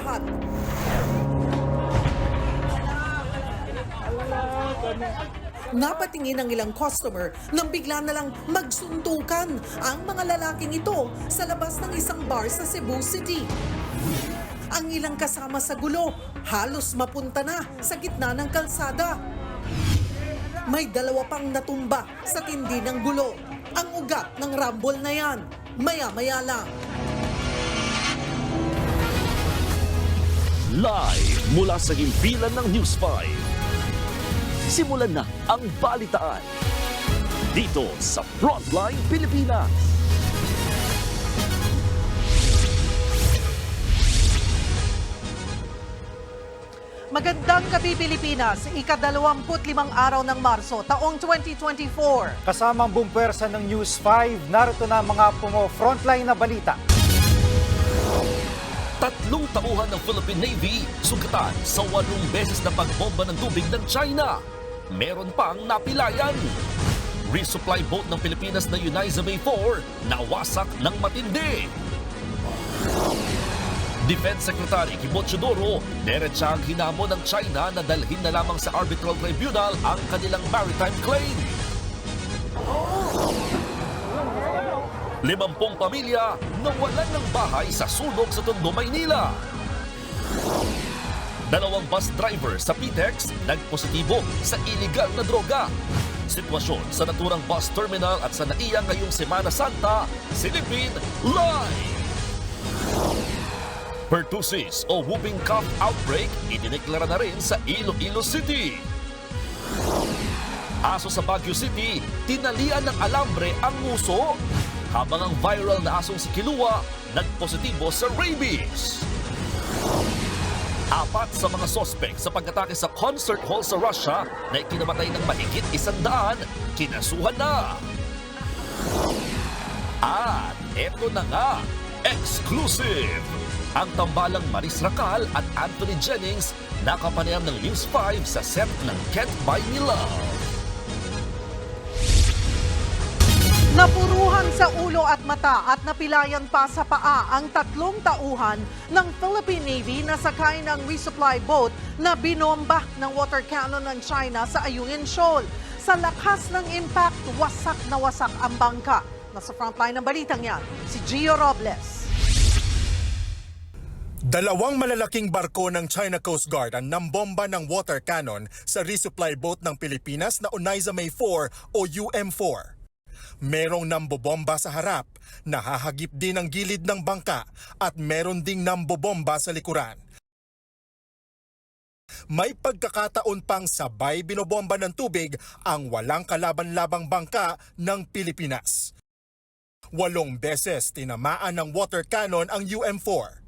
lahat. Napatingin ang ilang customer nang bigla na lang magsuntukan ang mga lalaking ito sa labas ng isang bar sa Cebu City. Ang ilang kasama sa gulo, halos mapunta na sa gitna ng kalsada. May dalawa pang natumba sa tindi ng gulo. Ang ugat ng rumble na yan, maya-maya lang. Live mula sa himpilan ng News 5. Simulan na ang balitaan dito sa Frontline Pilipinas. Magandang gabi Pilipinas, ika-25 araw ng Marso, taong 2024. Kasama ang buong pwersa ng News 5, narito na ang mga frontline na balita. 3 tauhan ng Philippine Navy sugatan sa 8 beses na pagbomba ng tubig ng China. Meron pang napilayan. Resupply boat ng Pilipinas na Uniza May 4 nawasak ng matindi. Defense Secretary Kimbo Teodoro, diretsang hinamon ng China na dalhin na lamang sa arbitral tribunal ang kanilang maritime claim. 50 pamilya nawalan ng bahay sa sunog sa Tondo, Maynila. 2 bus driver sa PTEX nagpositibo sa iligal na droga. Sitwasyon sa naturang bus terminal at sa NAIA ngayong Semana Santa, silipin live! Pertussis o whooping cough outbreak idineklara na rin sa Iloilo City. Aso sa Baguio City, tinalian ng alambre ang nguso, habang ang viral na asong si Kilua nagpositibo sa rabies. 4 sa mga sospek sa pag-atake sa concert hall sa Russia na ikinamatay ng mahigit 100, kinasuhan na. At eto na nga, exclusive! Ang tambalang Maris Racal at Anthony Jennings nakapanayam ng News 5 sa set ng Can't Buy Me Love. Napuruhan sa ulo at mata at napilayan pa sa paa ang 3 tauhan ng Philippine Navy na sakay ng resupply boat na binomba ng water cannon ng China sa Ayungin Shoal. Sa lakas ng impact, wasak na wasak ang bangka. Nasa frontline ng balitang yan, si Gio Robles. 2 malalaking barko ng China Coast Guard ang nambomba ng water cannon sa resupply boat ng Pilipinas na Uniza May 4 o UM4. Merong nambobomba sa harap, nahahagip din ang gilid ng bangka at meron ding nambobomba sa likuran. May pagkakataon pang sabay binobomba ng tubig ang walang kalaban-labang bangka ng Pilipinas. 8 beses tinamaan ng water cannon ang UM4.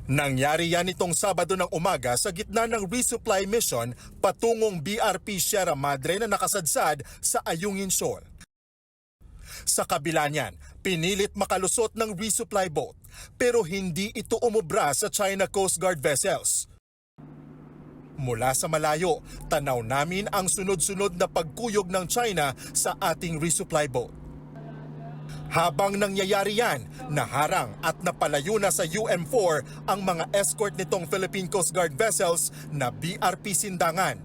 Nangyari yan itong Sabado ng umaga sa gitna ng resupply mission patungong BRP Sierra Madre na nakasadsad sa Ayungin Shoal. Sa kabila niyan, pinilit makalusot ng resupply boat pero hindi ito umubra sa China Coast Guard vessels. Mula sa malayo, tanaw namin ang sunod-sunod na pagkuyog ng China sa ating resupply boat. Habang nangyayari yan, naharang at napalayo na sa UM4 ang mga escort nitong Philippine Coast Guard vessels na BRP Sindangan.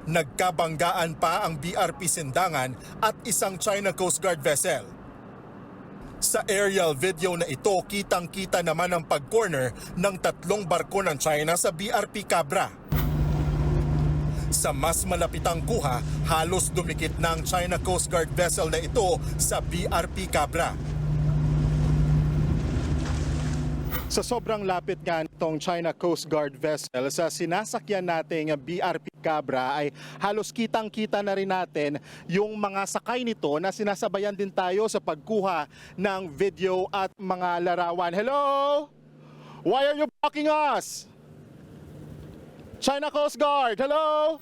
Nagkabanggaan pa ang BRP Sindangan at isang China Coast Guard vessel. Sa aerial video na ito, kitang-kita naman ang pag-corner ng 3 barko ng China sa BRP Cabra. Sa mas malapitang kuha, halos dumikit na ang China Coast Guard vessel na ito sa BRP Cabra. Sa sobrang lapit nga nitong China Coast Guard vessel sa sinasakyan nating BRP Cabra ay halos kitang-kita na rin natin yung mga sakay nito na sinasabayan din tayo sa pagkuha ng video at mga larawan. Hello? Why are you blocking us? China Coast Guard, hello?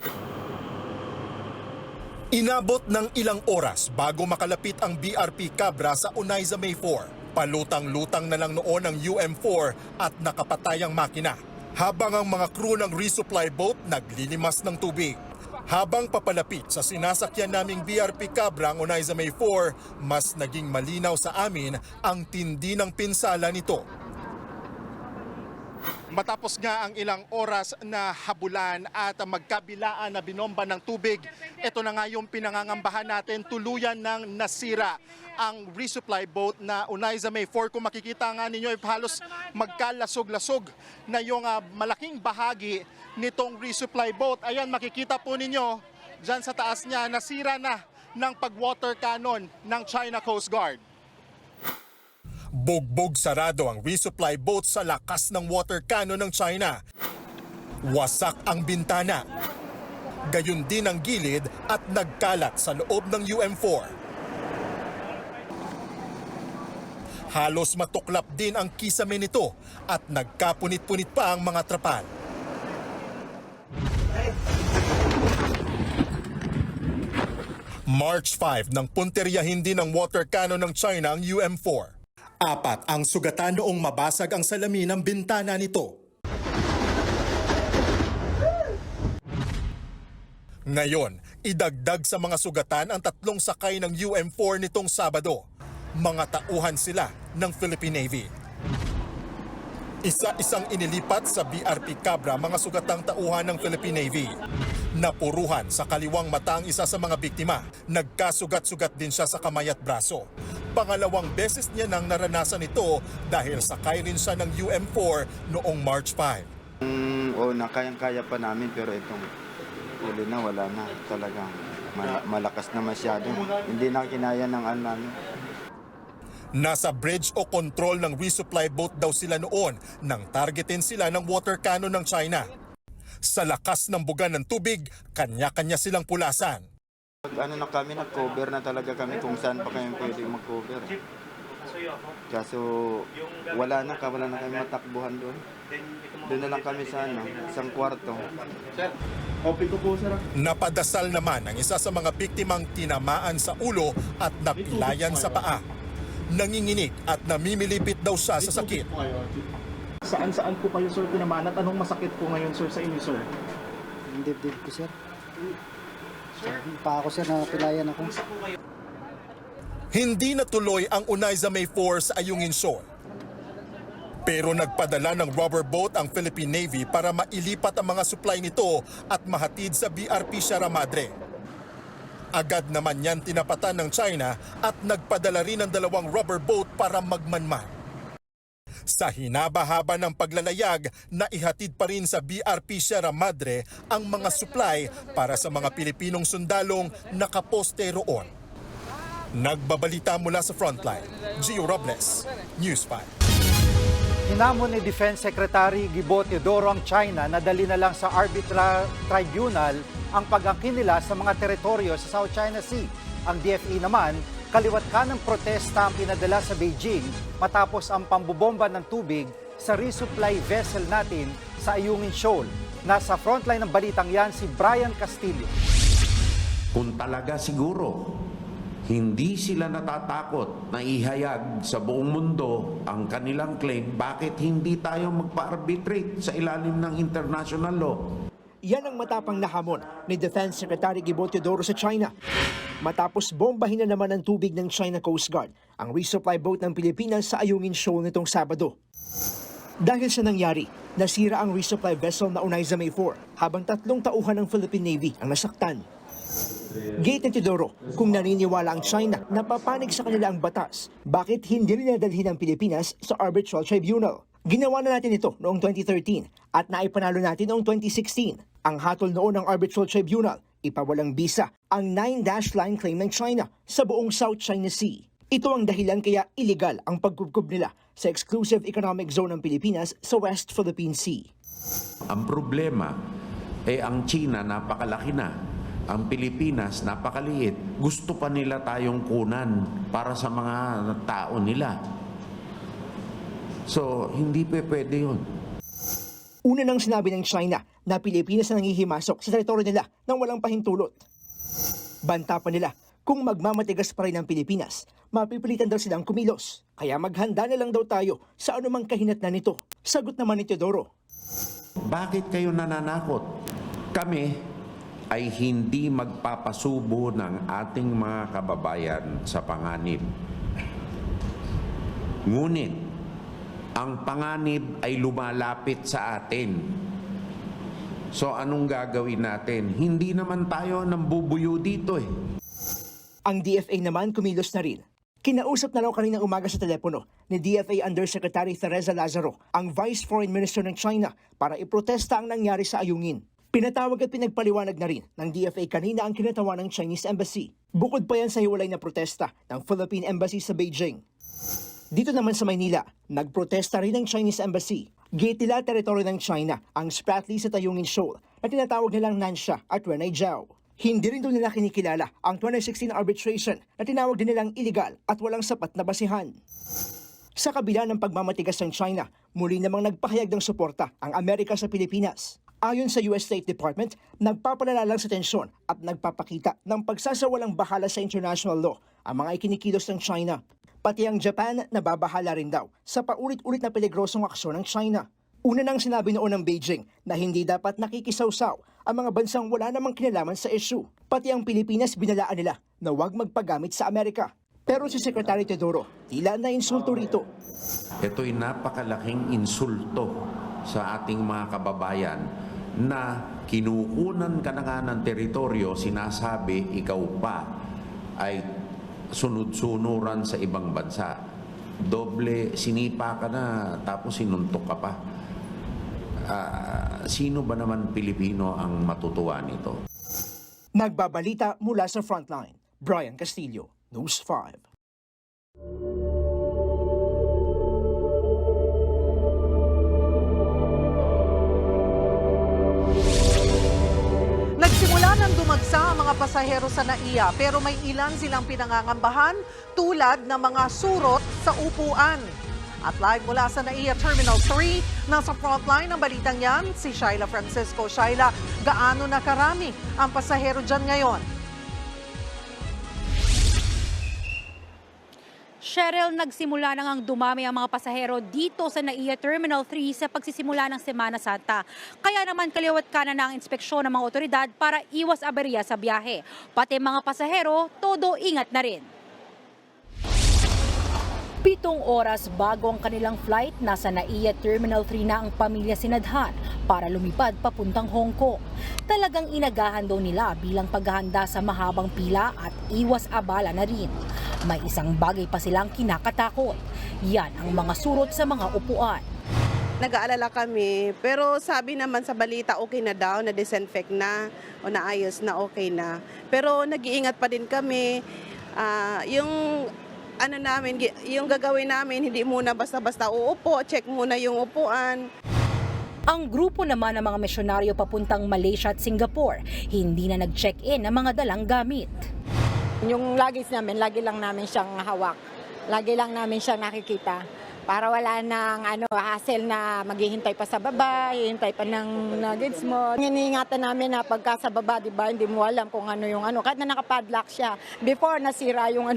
Inabot ng ilang oras bago makalapit ang BRP Cabra sa Uniza May 4. Palutang-lutang na lang noon ang UM4 at nakapatayang makina. Habang ang mga crew ng resupply boat naglilimas ng tubig. Habang papalapit sa sinasakyan naming BRP Cabra ang Uniza May 4, mas naging malinaw sa amin ang tindi ng pinsala nito. Matapos nga ang ilang oras na habulan at magkabilaan na binomba ng tubig, ito na nga yung pinangangambahan natin, tuluyan ng nasira ang resupply boat na Unaiza May 4. Kung makikita nga ninyo, halos magkalasog-lasog na yung malaking bahagi nitong resupply boat. Ayan, makikita po ninyo dyan sa taas niya, nasira na ng pag-water cannon ng China Coast Guard. Bugbog sarado ang resupply boat sa lakas ng water cannon ng China. Wasak ang bintana. Gayun din ang gilid at nagkalat sa loob ng UM4. Halos matuklap din ang kisame nito at nagkapunit-punit pa ang mga trapal. March 5 nang punteryahin din ng water cannon ng China ang UM4. 4 ang sugatan noong mabasag ang salamin ng bintana nito. Ngayon, idagdag sa mga sugatan ang 3 sakay ng UM4 nitong Sabado. Mga tauhan sila ng Philippine Navy. Isa-isang inilipat sa BRP Cabra mga sugatang tauhan ng Philippine Navy. Napuruhan sa kaliwang mata ang isa sa mga biktima. Nagkasugat-sugat din siya sa kamay at braso. Pangalawang beses niya nang naranasan ito dahil sakay rin siya ng UM4 noong March 5. Kayang-kaya pa namin pero itong huli na wala na. Talagang malakas na masyado. Hindi na kinaya ng namin. Nasa bridge o control ng resupply boat daw sila noon nang targetin sila ng water cannon ng China. Sa lakas ng buga ng tubig, kanya-kanya silang pulasan. Nag-cover na talaga kami kung saan pa kami pwede mag-cover. Kaso wala na kami matakbuhan doon. Doon na lang kami sa isang kwarto. Napadasal naman ang isa sa mga biktimang tinamaan sa ulo at napilayan sa paa. Nanginginig at namimilipit daw siya sa sakit. Saan po kayo, sir, tinamaan at anong masakit po ngayon, sir, sa inyo, sir? Yung dibdib ko, sir. Pa ako, sir, napilayan ako. Hindi natuloy ang Unaiza May 4 sa Ayungin Shoal. Pero nagpadala ng rubber boat ang Philippine Navy para mailipat ang mga supply nito at mahatid sa BRP Sierra Madre. Agad naman yan tinapatan ng China at nagpadala rin ng 2 rubber boat para magmanman. Sa hinaba-haba ng paglalayag, naihatid pa rin sa BRP Sierra Madre ang mga supply para sa mga Pilipinong sundalong nakaposte roon. Nagbabalita mula sa Frontline, Gio Robles, News 5. Hinamon ni Defense Secretary Gibo Teodoro ang China na dali na lang sa arbitral tribunal ang pag-angkin nila sa mga teritoryo sa South China Sea. Ang DFA naman, kaliwat kanang protesta ang pinadala sa Beijing matapos ang pambubomba ng tubig sa resupply vessel natin sa Ayungin Shoal. Nasa frontline ng balitang yan si Brian Castillo. Kung talaga siguro hindi sila natatakot na ihayag sa buong mundo ang kanilang claim, bakit hindi tayo magpa-arbitrate sa ilalim ng international law? Yan ang matapang na hamon ni Defense Secretary Gibo Teodoro sa China. Matapos bombahin na naman ng tubig ng China Coast Guard ang resupply boat ng Pilipinas sa Ayungin Shoal nitong Sabado. Dahil sa nangyari, nasira ang resupply vessel na Unaiza May 4 habang 3 tauhan ng Philippine Navy ang nasaktan. Gate ni Teodoro, kung naniniwala ang China na papanig sa kanila ang batas, bakit hindi rin nadalhin ang Pilipinas sa arbitral tribunal? Ginawa na natin ito noong 2013 at naipanalo natin noong 2016. Ang hatol noon ng arbitral tribunal, ipawalang bisa ang 9-dash line claim ng China sa buong South China Sea. Ito ang dahilan kaya illegal ang pagkubkob nila sa exclusive economic zone ng Pilipinas sa West Philippine Sea. Ang problema ang China napakalaki na. Ang Pilipinas napakaliit. Gusto pa nila tayong kunan para sa mga tao nila. So, hindi pwede yun. Una nang sinabi ng China na Pilipinas na nangihimasok sa teritoryo nila nang walang pahintulot. Banta pa nila, kung magmamatigas pa rin ang Pilipinas, mapipilitan daw silang kumilos. Kaya maghanda na lang daw tayo sa anumang kahinatnan nito. Sagot naman ni Teodoro. Bakit kayo nananakot? Kami ay hindi magpapasubo ng ating mga kababayan sa panganib. Ngunit, ang panganib ay lumalapit sa atin. So anong gagawin natin? Hindi naman tayo nambubuyo dito eh. Ang DFA naman kumilos na rin. Kinausap na raw kaninang umaga sa telepono ni DFA Undersecretary Teresa Lazaro, ang Vice Foreign Minister ng China, para iprotesta ang nangyari sa Ayungin. Pinatawag at pinagpaliwanag na rin ng DFA kanina ang kinatawa ng Chinese Embassy. Bukod pa yan sa hiwalay na protesta ng Philippine Embassy sa Beijing. Dito naman sa Maynila, nagprotesta rin ng Chinese Embassy. Gitila teritoryo ng China ang Spratly sa Tayungin Shoal na tinatawag nilang Nansha at Renai Jiao. Hindi rin doon nila kinikilala ang 2016 arbitration na tinawag din nilang illegal at walang sapat na basihan. Sa kabila ng pagmamatigas ng China, muli namang nagpahayag ng suporta ang Amerika sa Pilipinas. Ayon sa US State Department, nagpapalala lang sa tensyon at nagpapakita ng pagsasawalang bahala sa international law ang mga ikinikilos ng China. Pati ang Japan nababahala rin daw sa paulit-ulit na peligrosong aksyon ng China. Una nang sinabi noon ng Beijing na hindi dapat nakikisawsaw ang mga bansang wala namang kinalaman sa issue. Pati ang Pilipinas binalaan nila na huwag magpagamit sa Amerika. Pero si Secretary Teodoro, tila na insulto rito. Ito'y napakalaking insulto sa ating mga kababayan na kinukunan ka na nga ng teritoryo, sinasabi ikaw pa ay sunod-sunuran sa ibang bansa. Doble sinipa ka na tapos sinuntok ka pa. Sino ba naman Pilipino ang matutuwa nito? Nagbabalita mula sa Frontline, Brian Castillo, News 5. Nagsimula ng dumagsa ang mga pasahero sa NAIA pero may ilan silang pinangangambahan tulad ng mga surot sa upuan. At live mula sa NAIA Terminal 3, nasa frontline ng balitang yan, si Shaila Francisco. Shaila, gaano na karami ang pasahero dyan ngayon? Cheryl, nagsimula na ngang dumami ang mga pasahero dito sa NAIA Terminal 3 sa pagsisimula ng Semana Santa. Kaya naman kaliwat kanan na ang inspeksyon ng mga otoridad para iwas aberya sa biyahe. Pati mga pasahero, todo ingat na rin. 7 oras bago ang kanilang flight, nasa NAIA Terminal 3 na ang pamilya sinadhan para lumipad papuntang Hong Kong. Talagang inagahan daw nila bilang paghahanda sa mahabang pila at iwas abala na rin. May isang bagay pa silang kinakatakot. Yan ang mga surot sa mga upuan. Nag-aalala kami, pero sabi naman sa balita okay na daw, na-disinfect na o naayos na, okay na. Pero nag-iingat pa din kami. Yung gagawin namin, hindi muna basta-basta uupo, check muna yung upuan. Ang grupo naman ng mga misyonaryo papuntang Malaysia at Singapore, hindi na nag-check-in ng mga dalang gamit. Yung luggage namin, lagi lang namin siyang hawak. Lagi lang namin siyang nakikita. Para wala nang hassle na maghihintay pa sa baba, hihintay pa ng luggage mo. Iniingatan namin na pagka sa baba, di ba, hindi mo alam kung ano yung kahit na nakapadlock siya. Before, nasira yung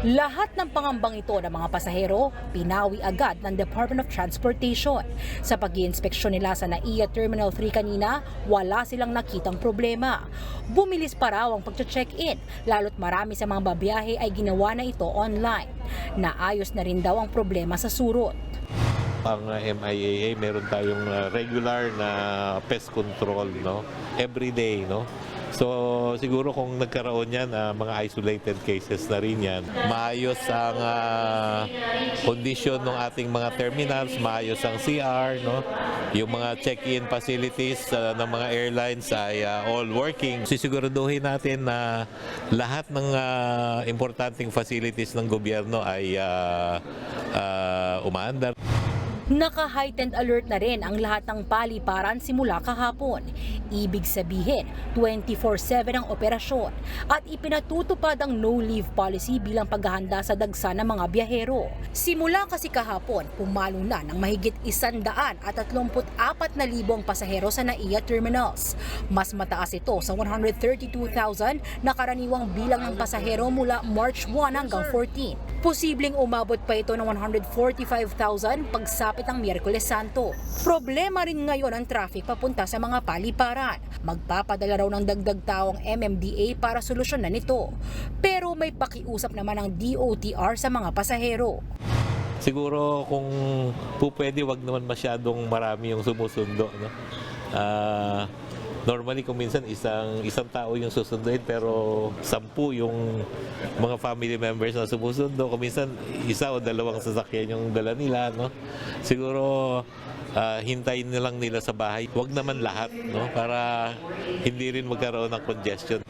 Lahat ng pangambang ito ng mga pasahero, pinawi agad ng Department of Transportation. Sa pag-iinspeksyon nila sa NAIA Terminal 3 kanina, wala silang nakitang problema. Bumilis pa raw ang pag-check-in, lalo't marami sa mga babiyahe ay ginawa na ito online. Naayos na rin daw ang problema sa surot. Ang MIAA, meron tayong regular na pest control, no? Every day, no? So siguro kung nagkaroon yan, mga isolated cases na rin yan. Maayos ang condition ng ating mga terminals, maayos ang CR, no? Yung mga check-in facilities ng mga airlines ay all working. Sisiguraduhin natin na lahat ng importanteng facilities ng gobyerno ay umaandar. Naka-heightened alert na rin ang lahat ng paliparan simula kahapon. Ibig sabihin, 24/7 ang operasyon at ipinatutupad ang no-leave policy bilang paghahanda sa dagsa ng mga biyahero. Simula kasi kahapon, pumalo na ng mahigit 134,000 ang pasahero sa NAIA terminals. Mas mataas ito sa 132,000 na karaniwang bilang ng pasahero mula March 1 hanggang 14. Posibleng umabot pa ito ng 145,000 pagsapit ng Miyerkules Santo. Problema rin ngayon ang traffic papunta sa mga paliparan. Magpapadala raw ng dagdag tao ang MMDA para solusyonan ito. Pero may pakiusap naman ang DOTR sa mga pasahero. Siguro kung po pwede, wag naman masyadong marami yung sumusundo, no? Normally kung minsan isang tao yung susunduin pero 10 yung mga family members na sumusundo, kung minsan isa o dalawang sasakyan yung dala nila, no? Siguro hintayin na lang nila sa bahay. Wag naman lahat, no? Para hindi rin magkaroon ng congestion.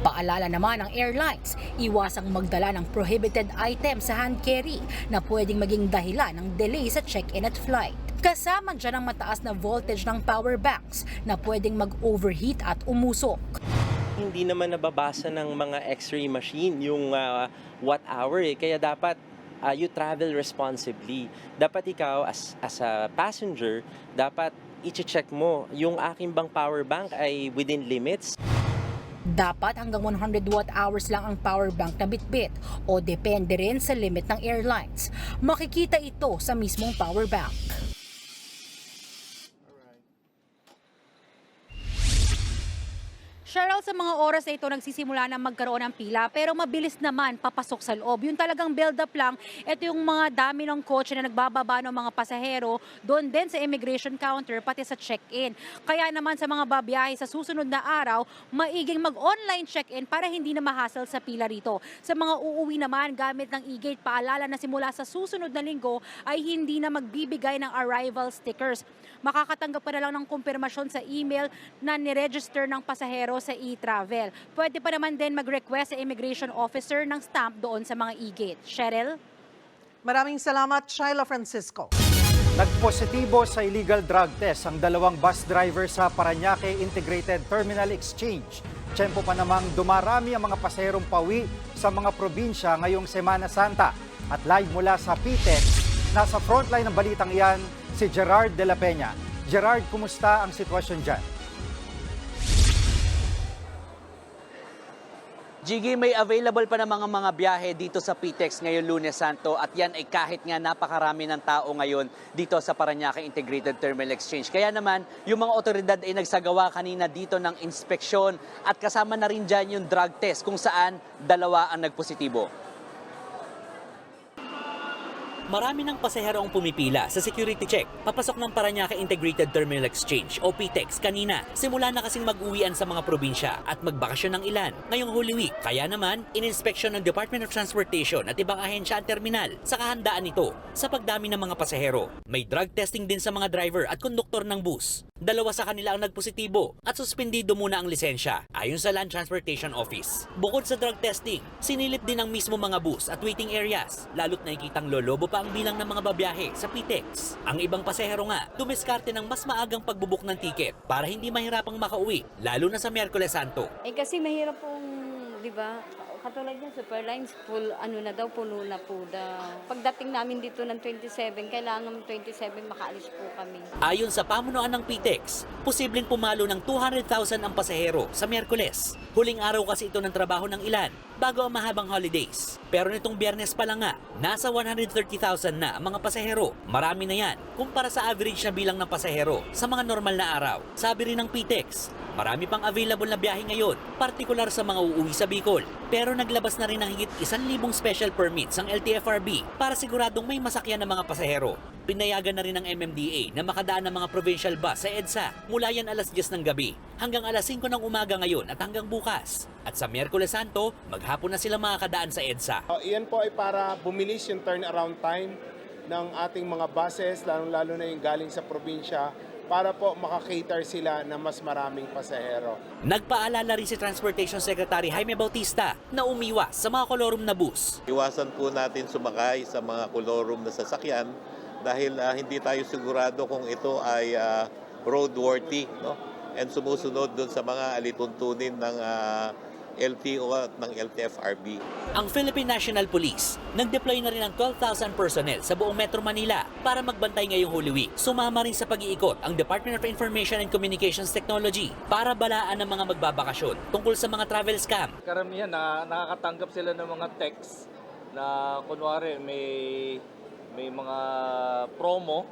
Paalala naman ng airlines, iwasang magdala ng prohibited item sa hand carry na pwedeng maging dahilan ng delay sa check-in at flight. Kasama dyan ang mataas na voltage ng power banks na pwedeng mag-overheat at umusok. Hindi naman nababasa ng mga x-ray machine yung watt hour kaya dapat you travel responsibly. Dapat ikaw as a passenger, dapat i-check mo yung aking bang power bank ay within limits. Dapat hanggang 100 watt-hours lang ang power bank na bitbit o depende rin sa limit ng airlines. Makikita ito sa mismong power bank. Cheryl, sa mga oras na ito nagsisimula na magkaroon ng pila pero mabilis naman papasok sa loob. Yung talagang build-up lang, ito yung mga dami ng kotse na nagbababa ng mga pasahero doon din sa immigration counter pati sa check-in. Kaya naman sa mga babiyahe sa susunod na araw, maiging mag-online check-in para hindi na ma-hassle sa pila rito. Sa mga uuwi naman gamit ng e-gate, paalala na simula sa susunod na linggo ay hindi na magbibigay ng arrival stickers. Makakatanggap ka na lang ng kumpirmasyon sa email na niregister ng pasahero sa e-travel. Pwede pa naman din mag-request sa immigration officer ng stamp doon sa mga e-gate. Cheryl? Maraming salamat, Shyla Francisco. Nagpositibo sa illegal drug test ang 2 bus driver sa Parañaque Integrated Terminal Exchange. Tiyempo pa namang dumarami ang mga pasaherong pauwi sa mga probinsya ngayong Semana Santa. At live mula sa PTEX, nasa frontline ng balitang iyan si Gerard de la Peña. Gerard, kumusta ang sitwasyon dyan? Jiggy, may available pa ng mga biyahe dito sa PTEX ngayong Lunes Santo at yan ay kahit nga napakarami ng tao ngayon dito sa Parañaque Integrated Terminal Exchange. Kaya naman, yung mga otoridad ay nagsagawa kanina dito ng inspeksyon at kasama na rin dyan yung drug test kung saan 2 ang nagpositibo. Marami ng pasahero ang pumipila sa security check papasok ng Parañaque Integrated Terminal Exchange o PTEX kanina. Simula na kasing mag-uwian sa mga probinsya at magbakasyon ng ilan ngayong Holy Week. Kaya naman, ininspeksyon ng Department of Transportation at ibang ahensya ang terminal sa kahandaan nito sa pagdami ng mga pasahero. May drug testing din sa mga driver at konduktor ng bus. 2 sa kanila ang nagpositibo at suspendido muna ang lisensya ayon sa Land Transportation Office. Bukod sa drug testing, sinilip din ang mismo mga bus at waiting areas, lalo't nakikitang lolobo pa ang bilang ng mga babiyahe sa PTEX. Ang ibang pasahero nga, dumiskarte ng mas maagang pagbubuk ng tiket para hindi mahirapang makauwi, lalo na sa Miyerkules Santo. Kasi mahirap pong, di ba, katulad niya, Superlines, puno na po daw. Pagdating namin dito ng 27, kailangan 27 makaalis po kami. Ayon sa pamunuan ng PTEX, posibleng pumalo ng 200,000 ang pasahero sa Miyerkules. Huling araw kasi ito ng trabaho ng ilan bago ang mahabang holidays. Pero nitong Biyernes pa lang nga, nasa 130,000 na ang mga pasahero. Marami na yan kumpara sa average na bilang ng pasahero sa mga normal na araw. Sabi rin ng PTEX, marami pang available na biyahe ngayon, partikular sa mga uuwi sa Bicol. Pero naglabas na rin ng higit 1,000 special permits ang LTFRB para siguradong may masakyan ng mga pasahero. Pinayagan na rin ng MMDA na makadaan ng mga provincial bus sa EDSA mula yan alas 10 ng gabi hanggang alas 5 ng umaga ngayon at hanggang bukas. At sa Miyerkules Santo, maghapon na sila makakadaan sa EDSA. Iyan po ay para bumilis yung turnaround time ng ating mga buses, lalo na yung galing sa probinsya, para po makakater sila na mas maraming pasahero. Nagpaalala rin si Transportation Secretary Jaime Bautista na umiwas sa mga kolorum na bus. Iwasan po natin sumakay sa mga kolorum na sasakyan dahil hindi tayo sigurado kung ito ay roadworthy, no? And sumusunod doon sa mga alituntunin ng LTO at ng LTFRB. Ang Philippine National Police nag-deploy na rin ng 12,000 personnel sa buong Metro Manila para magbantay ngayong Holy Week. Sumama rin sa pag-iikot ang Department of Information and Communications Technology para balaan ang mga magbabakasyon tungkol sa mga travel scam. Karamihan na nakakatanggap sila ng mga text na kunwari may mga promo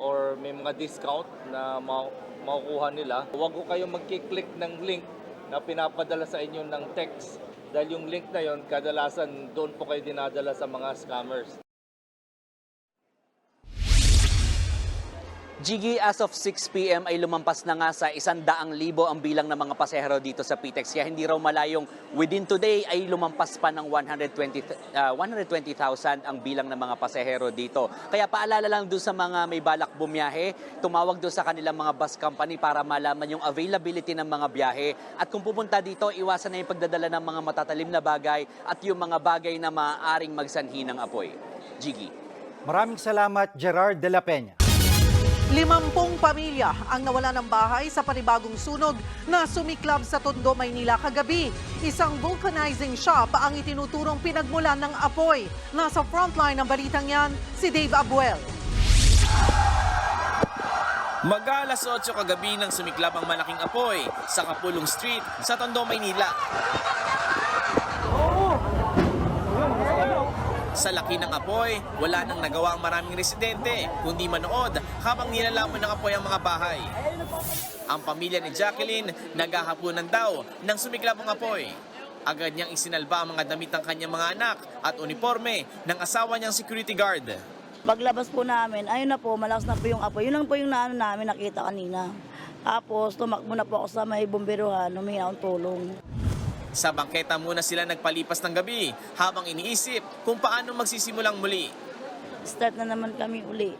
or may mga discount na makukuha nila. Huwag ko kayong magkiklik ng link na pinapadala sa inyo ng text dahil yung link na yon kadalasan doon po kayo dinadala sa mga scammers. Gigi, as of 6 p.m. ay lumampas na nga sa 100,000 ang bilang ng mga pasahero dito sa PTEX. Kaya hindi raw malayong within today ay lumampas pa ng 120,000 ang bilang ng mga pasahero dito. Kaya paalala lang doon sa mga may balak bumiyahe, tumawag doon sa kanilang mga bus company para malaman yung availability ng mga biyahe. At kung pupunta dito, iwasan na yung pagdadala ng mga matatalim na bagay at yung mga bagay na maaaring magsanhi ng apoy. Gigi. Maraming salamat, Gerard de la Peña. 50 pamilya ang nawala ng bahay sa panibagong sunog na sumiklab sa Tondo, Maynila kagabi. Isang vulcanizing shop ang itinuturong pinagmulan ng apoy. Nasa frontline ng balitang yan, si Dave Abuel. Mag-alas 8 kagabi nang sumiklab ang malaking apoy sa Kapulong Street sa Tondo, Maynila. Sa laki ng apoy, wala nang nagawa ang maraming residente, kundi manood habang nilalaman ng apoy ang mga bahay. Ang pamilya ni Jacqueline naghahapunan daw nang sumiklab ang apoy. Agad niyang isinalba ang mga damit ng kanyang mga anak at uniforme ng asawa niyang security guard. Paglabas po namin, ayun na po, malakas na po yung apoy. Yun lang po yung namin nakita kanina. Tapos tumakbo na po ako sa may bomberuhan, humingi akong tulong. Sa bangketa muna sila nagpalipas ng gabi habang iniisip kung paano magsisimulang muli. Start na naman kami uli.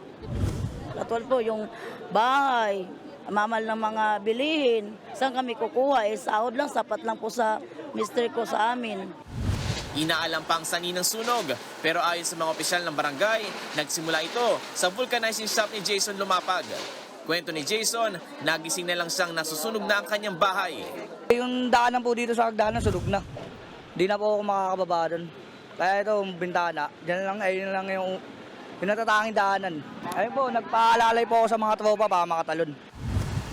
Katulad po yung bahay, mamal ng mga bilihin. Saan kami kukuha? Sahod lang, sapat lang po sa mister ko sa amin. Inaalam pa ang sanhi ng sunog, pero ayon sa mga opisyal ng barangay, nagsimula ito sa vulcanizing shop ni Jason Lumapag. Kwento ni Jason, nagising na lang siyang nasusunog na ang kanyang bahay. Yung daanan po dito sa hagdanan, sunog na. Di na po ako makakababa doon. Kaya ito, bintana, ayun lang yung pinatatanging daanan. Ayun po, nagpaalalay po ako sa mga tropa para makatalon.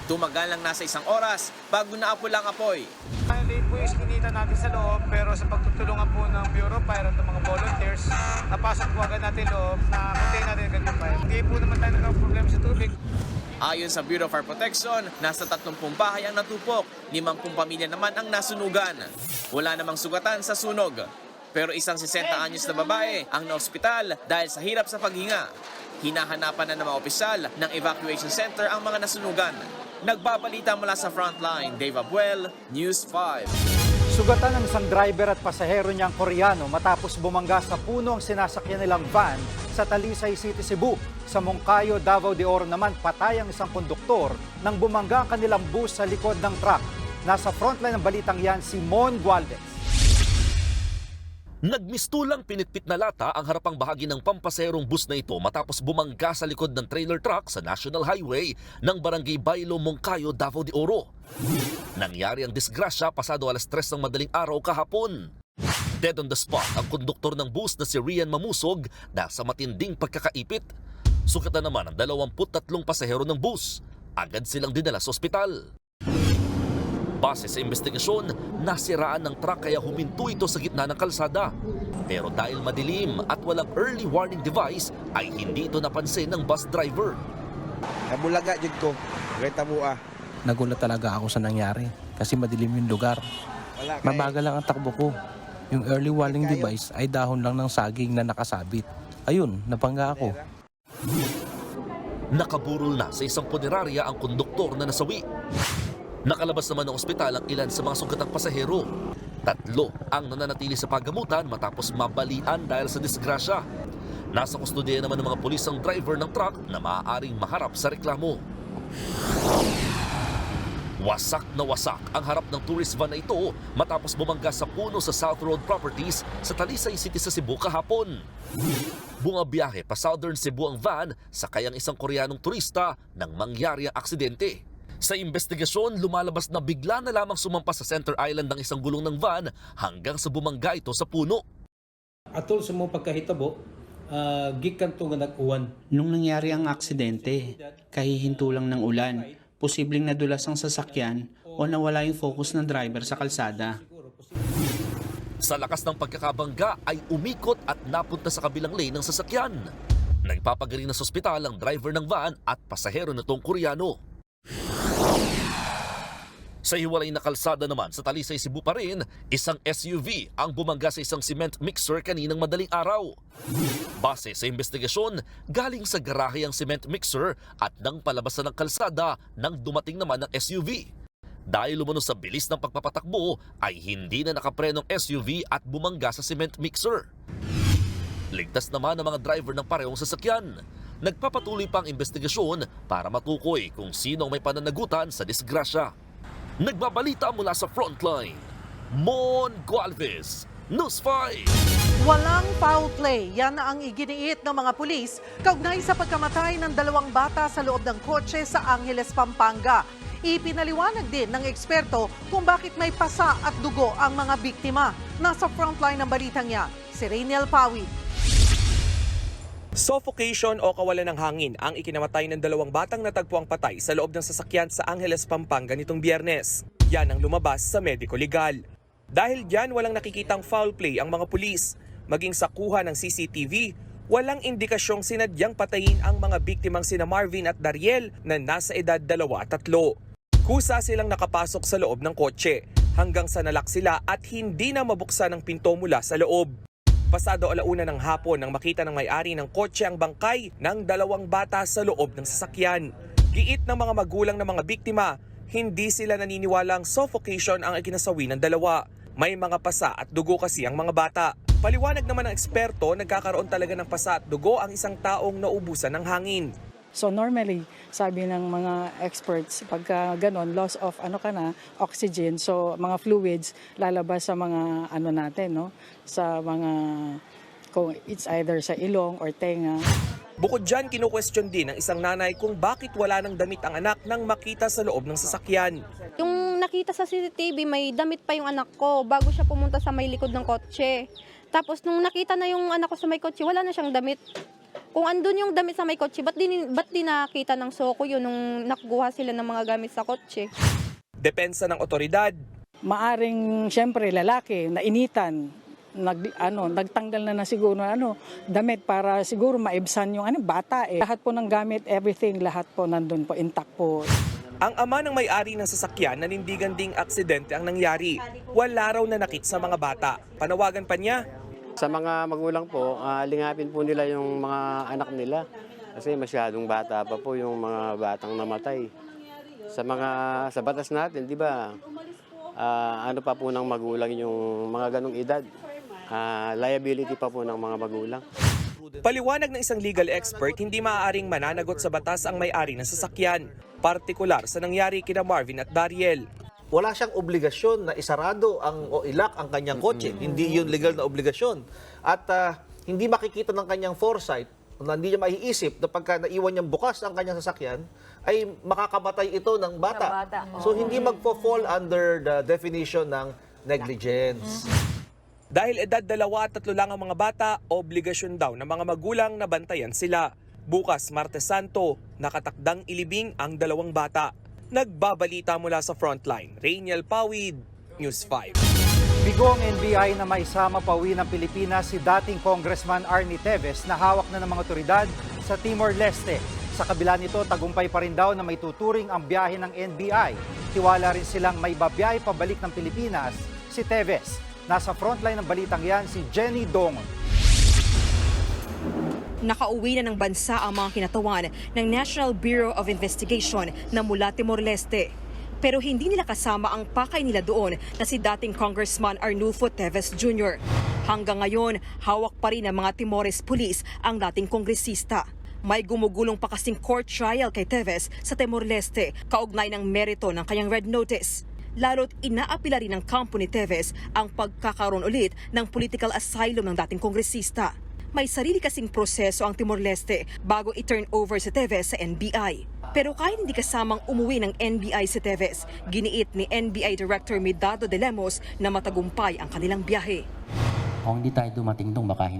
Tumagal lang nasa 1 oras bago naapo lang apoy. Late po yung iskinita natin sa loob, pero sa pagtutulungan po ng Bureau of Fire at ng mga volunteers, napasok po agad natin loob, na contain natin agad yung fire. Hindi po naman tayo nagka-problema sa tubig. Ayon sa Bureau of Fire Protection, nasa 30 bahay ang natupok, 50 pamilya naman ang nasunugan. Wala namang sugatan sa sunog. Pero isang 60 anyos na babae ang naospital dahil sa hirap sa paghinga. Hinahanapan na ng mga opisyal ng evacuation center ang mga nasunugan. Nagbabalita mula sa frontline, Dave Abuel, News 5. Sugatan ng isang driver at pasahero niyang Koreano matapos bumangga sa puno ang sinasakyan nilang van sa Talisay City, Cebu. Sa Moncayo, Davao de Oro naman patay ang isang konduktor nang bumangga ang kanilang bus sa likod ng truck. Nasa frontline ng balitang yan, si Mon Gualvez. Nagmistulang pinitpit na lata ang harapang bahagi ng pampaserong bus na ito matapos bumangga sa likod ng trailer truck sa National Highway ng Barangay Bailo, Moncayo, Davao de Oro. Nangyari ang disgrasya pasado alas 3 ng madaling araw kahapon. Dead on the spot ang konduktor ng bus na si Rian Mamusog dahil sa matinding pagkakaipit. Sugatan naman ang 23 pasahero ng bus. Agad silang dinala sa ospital. Base sa investigasyon, nasiraan ng truck kaya huminto ito sa gitna ng kalsada. Pero dahil madilim at walang early warning device, ay hindi ito napansin ng bus driver. Nabulaga jud ko, kay tabua. Nagulat talaga ako sa nangyari kasi madilim yung lugar. Mabagal lang ang takbo ko. Yung early warning device ay dahon lang ng saging na nakasabit. Ayun, napangga ako. Nakaburol na sa isang punerarya ang konduktor na nasawi. Nakalabas naman ng ospital ang ilan sa mga sugatang pasahero. 3 ang nananatili sa paggamutan matapos mabalian dahil sa disgrasya. Nasa kustodiya naman ng mga pulis ang driver ng truck na maaaring maharap sa reklamo. Wasak na wasak ang harap ng tourist van na ito matapos bumangga sa puno sa South Road Properties sa Talisay City sa Cebu kahapon. Bungabiyahe pa Southern Cebu ang van sakay ang isang Koreanong turista nang mangyari ang aksidente. Sa investigasyon, lumalabas na bigla na lamang sumampas sa Center Island ng isang gulong ng van hanggang sa bumangga ito sa puno. Atol sa mga pagkahitabo, gikan to nga nag-uwan. Nung nangyari ang aksidente, kahihinto lang ng ulan, posibleng nadulas ang sasakyan o nawala yung focus ng driver sa kalsada. Sa lakas ng pagkakabangga ay umikot at napunta sa kabilang lane ng sasakyan. Nagpapagaling na sa ospital ang driver ng van at pasahero nitong Koreano. Sa hiwalay na kalsada naman sa Talisay, Cebu pa rin, isang SUV ang bumangga sa isang cement mixer kaninang madaling araw. Base sa investigasyon, galing sa garahe ang cement mixer at nang palabasan ng kalsada nang dumating naman ang SUV. Dahil lumano sa bilis ng pagpapatakbo ay hindi na nakaprenong SUV at bumangga sa cement mixer. Ligtas naman ang mga driver ng parehong sasakyan. Nagpapatuloy pa ang investigasyon para matukoy kung sino ang may pananagutan sa disgrasya. Nagbabalita mula sa Frontline, Mon Gualvez, News 5. Walang foul play, yan ang iginiit ng mga pulis kaugnay sa pagkamatay ng 2 bata sa loob ng kotse sa Angeles, Pampanga. Ipinaliwanag din ng eksperto kung bakit may pasa at dugo ang mga biktima. Nasa frontline ng balitang yan, si Rainiel Pawid. Suffocation o kawalan ng hangin ang ikinamatay ng 2 batang natagpuang patay sa loob ng sasakyan sa Angeles, Pampanga nitong Biyernes. Yan ang lumabas sa mediko legal. Dahil diyan walang nakikitang foul play ang mga pulis. Maging sa kuha ng CCTV, walang indikasyong sinadyang patayin ang mga biktimang sina Marvin at Dariel na nasa edad 2 at 3. Kusa silang nakapasok sa loob ng kotse hanggang sa nalak sila at hindi na mabuksan ang pinto mula sa loob. Pasado 1:00 ng hapon nang makita ng may-ari ng kotse ang bangkay ng 2 bata sa loob ng sasakyan. Giit ng mga magulang ng mga biktima, hindi sila naniniwalang suffocation ang ikinasawi ng 2. May mga pasa at dugo kasi ang mga bata. Paliwanag naman ng eksperto, nagkakaroon talaga ng pasa at dugo ang isang taong naubusan ng hangin. So normally, sabi ng mga experts, pagka ganon, loss of oxygen, so mga fluids lalabas sa mga natin, no? Sa mga, kung it's either sa ilong or tenga. Bukod dyan, kinu-question din ng isang nanay kung bakit wala ng damit ang anak nang makita sa loob ng sasakyan. Yung nakita sa CCTV, may damit pa yung anak ko bago siya pumunta sa may likod ng kotse. Tapos nung nakita na yung anak ko sa may kotse, wala na siyang damit. Kung andun yung damit sa may kotse, ba't di nakita ng SOCO yun nung nakuha sila ng mga gamit sa kotse? Depensa ng otoridad. Maaring, syempre, lalaki, nainitan, nagtanggal na siguro damit para siguro maibsan yung bata. Lahat po ng gamit, everything, lahat po nandun po, intact po. Ang ama ng may-ari ng sasakyan, nanindigan ding aksidente ang nangyari. Wala raw nanakit sa mga bata. Panawagan pa niya. Sa mga magulang po, lingapin po nila yung mga anak nila kasi masyadong bata pa po yung mga batang namatay. Sa batas natin, di ba? Ano pa po ng magulang yung mga ganong edad? Liability pa po ng mga magulang. Paliwanag ng isang legal expert, hindi maaaring mananagot sa batas ang may-ari ng sasakyan, partikular sa nangyari kina Marvin at Dariel. Wala siyang obligasyon na isarado o ilak ang kanyang kotse. Hindi yun legal na obligasyon. At hindi makikita ng kanyang foresight, hindi niya maiisip na pagka naiwan niyang bukas ang kanyang sasakyan, ay makakamatay ito ng bata. So hindi magpo-fall under the definition ng negligence. Dahil edad 2 at 3 lang ang mga bata, obligasyon daw ng mga magulang na bantayan sila. Bukas, Martes Santo, nakatakdang ilibing ang 2 bata. Nagbabalita mula sa Frontline, Rainiel Pawid, News 5. Bigong NBI na maisama pauwi ng Pilipinas si dating Congressman Arnie Teves na hawak na ng mga otoridad sa Timor-Leste. Sa kabila nito, tagumpay pa rin daw na may tuturing ang biyahe ng NBI. Tiwala rin silang may babiyahe pabalik ng Pilipinas si Teves. Nasa frontline ng balitang yan si Jenny Dong. Nakauwi na ng bansa ang mga kinatawan ng National Bureau of Investigation na mula Timor-Leste. Pero hindi nila kasama ang pakay nila doon na si dating Congressman Arnulfo Teves Jr. Hanggang ngayon, hawak pa rin ng mga Timores Police ang dating kongresista. May gumugulong pa kasing court trial kay Teves sa Timor-Leste kaugnay ng merito ng kanyang red notice. Lalo't inaapila rin ng kampo ni Teves ang pagkakaroon ulit ng political asylum ng dating kongresista. May sarili kasing proseso ang Timor-Leste bago i-turn over si Teves sa NBI. Pero kahit hindi kasamang umuwi ng NBI si Teves, giniit ni NBI Director Medado de Lemos na matagumpay ang kanilang biyahe. Kung hindi tayo dumating doon, baka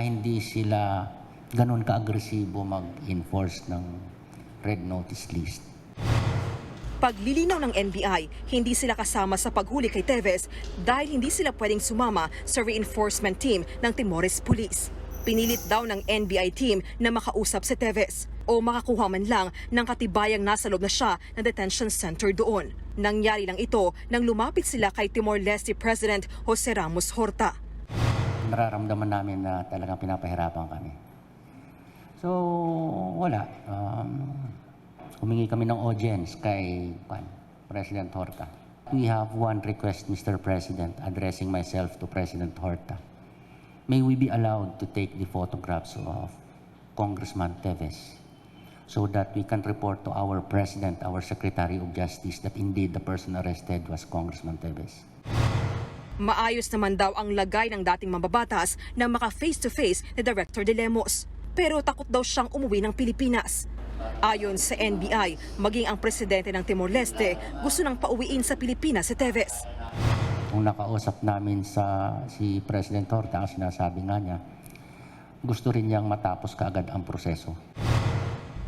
hindi sila ganun ka-agresibo mag-enforce ng red notice list. Paglilinaw ng NBI, hindi sila kasama sa paghuli kay Teves dahil hindi sila pwedeng sumama sa reinforcement team ng Timores Police. Pinilit daw ng NBI team na makausap si Teves. o makakuha man lang ng katibayang nasa loob na siya ng detention center doon. Nangyari lang ito nang lumapit sila kay Timor-Leste President Jose Ramos Horta. Nararamdaman namin na talagang pinapahirapan kami. So, wala. Humingi kami ng audience kay President Horta. We have one request, Mr. President, addressing myself to President Horta. May we be allowed to take the photographs of Congressman Teves so that we can report to our President, our Secretary of Justice, that indeed the person arrested was Congressman Teves. Maayos naman daw ang lagay ng dating mambabatas na maka-face-to-face ni Director De Lemos. Pero takot daw siyang umuwi ng Pilipinas. Ayon sa NBI, maging ang presidente ng Timor-Leste gusto nang pauwiin sa Pilipinas si Teves. Kung nakausap namin si President Horta, sinasabi nga niya, gusto rin niyang matapos kaagad ang proseso.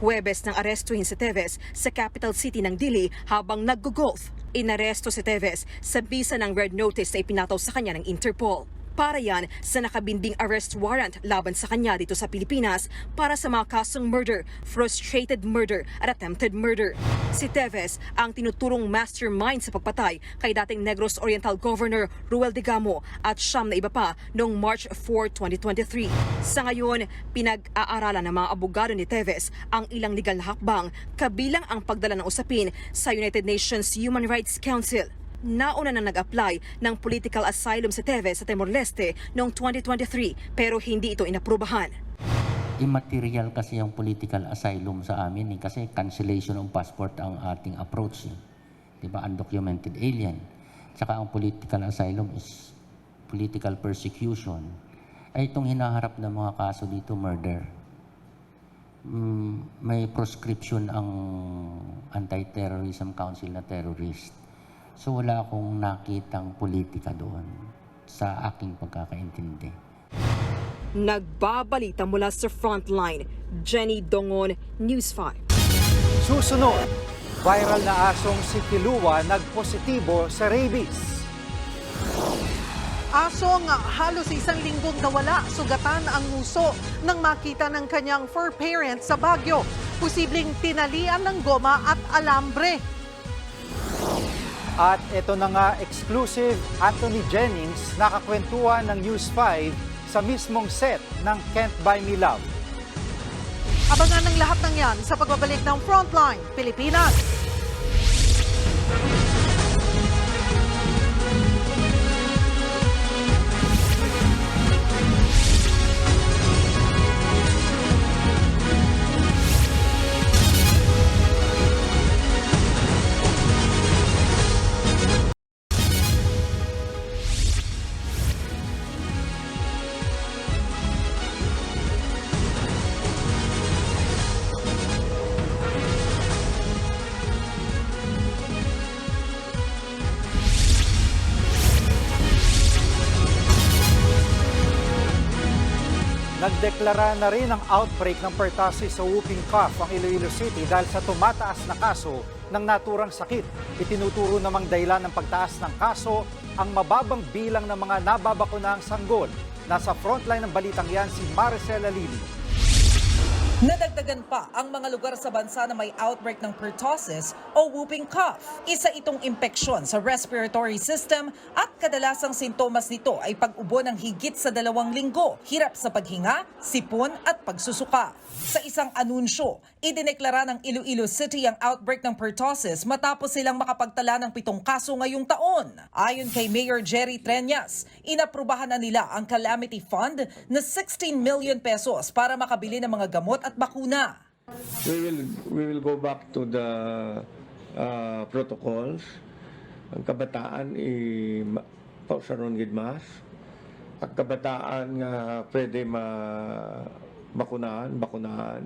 Huwebes nang arestuhin si Teves sa capital city ng Dili habang nag-golf. Inaresto si Teves sa bisa ng red notice na ipinataw sa kanya ng Interpol. Para yan sa nakabinding arrest warrant laban sa kanya dito sa Pilipinas para sa mga kasong murder, frustrated murder at attempted murder. Si Teves ang tinuturong mastermind sa pagpatay kay dating Negros Oriental Governor Ruel Digamo at siyam na iba pa noong March 4, 2023. Sa ngayon, pinag-aaralan ng mga abogado ni Teves ang ilang legal na hakbang kabilang ang pagdala ng usapin sa United Nations Human Rights Council. Nauna na nag-apply ng political asylum si Teves sa Timor-Leste noong 2023 pero hindi ito inaprubahan. Immaterial kasi yung political asylum sa amin kasi cancellation of passport ang ating approach. Diba? Undocumented alien. Tsaka ang political asylum is political persecution. Ay itong hinaharap ng mga kaso dito, murder. May proscription ang Anti-Terrorism Council na terrorist. So wala akong nakitang politika doon sa aking pagkakaintindi. Nagbabalita mula sa Frontline, Jenny Dongon, News 5. Susunod, viral na asong si Kilua nagpositibo sa rabies. Asong halos isang linggong nawala, sugatan ang nguso nang makita ng kanyang fur parent sa Baguio. Posibleng tinalian ng goma at alambre. At ito na nga, exclusive, Anthony Jennings nakakwentuhan ng News 5 sa mismong set ng Can't Buy Me Love. Abangan ng lahat ng yan sa pagbabalik ng Frontline Pilipinas. Nagdeklara na rin ang outbreak ng pertussis sa whooping cough ang Iloilo City dahil sa tumataas na kaso ng naturang sakit. Itinuturo namang dahilan ng pagtaas ng kaso ang mababang bilang ng mga nababakunang sanggol. Nasa frontline ng balitang yan si Maricela Lili. Nadagdagan pa ang mga lugar sa bansa na may outbreak ng pertussis o whooping cough. Isa itong impeksyon sa respiratory system at kadalasang sintomas nito ay pag-ubo ng higit sa 2 linggo, hirap sa paghinga, sipon at pagsusuka. Sa isang anunsyo, idineklara ng Iloilo City ang outbreak ng pertussis matapos silang makapagtala ng 7 kaso ngayong taon. Ayon kay Mayor Jerry Treñas, inaprubahan na nila ang Calamity Fund na 16 million pesos para makabili ng mga gamot at bakuna. We will go back to the protocols. Ang kabataan pausaron gid mas. Ang kabataan nga pwede bakunahan.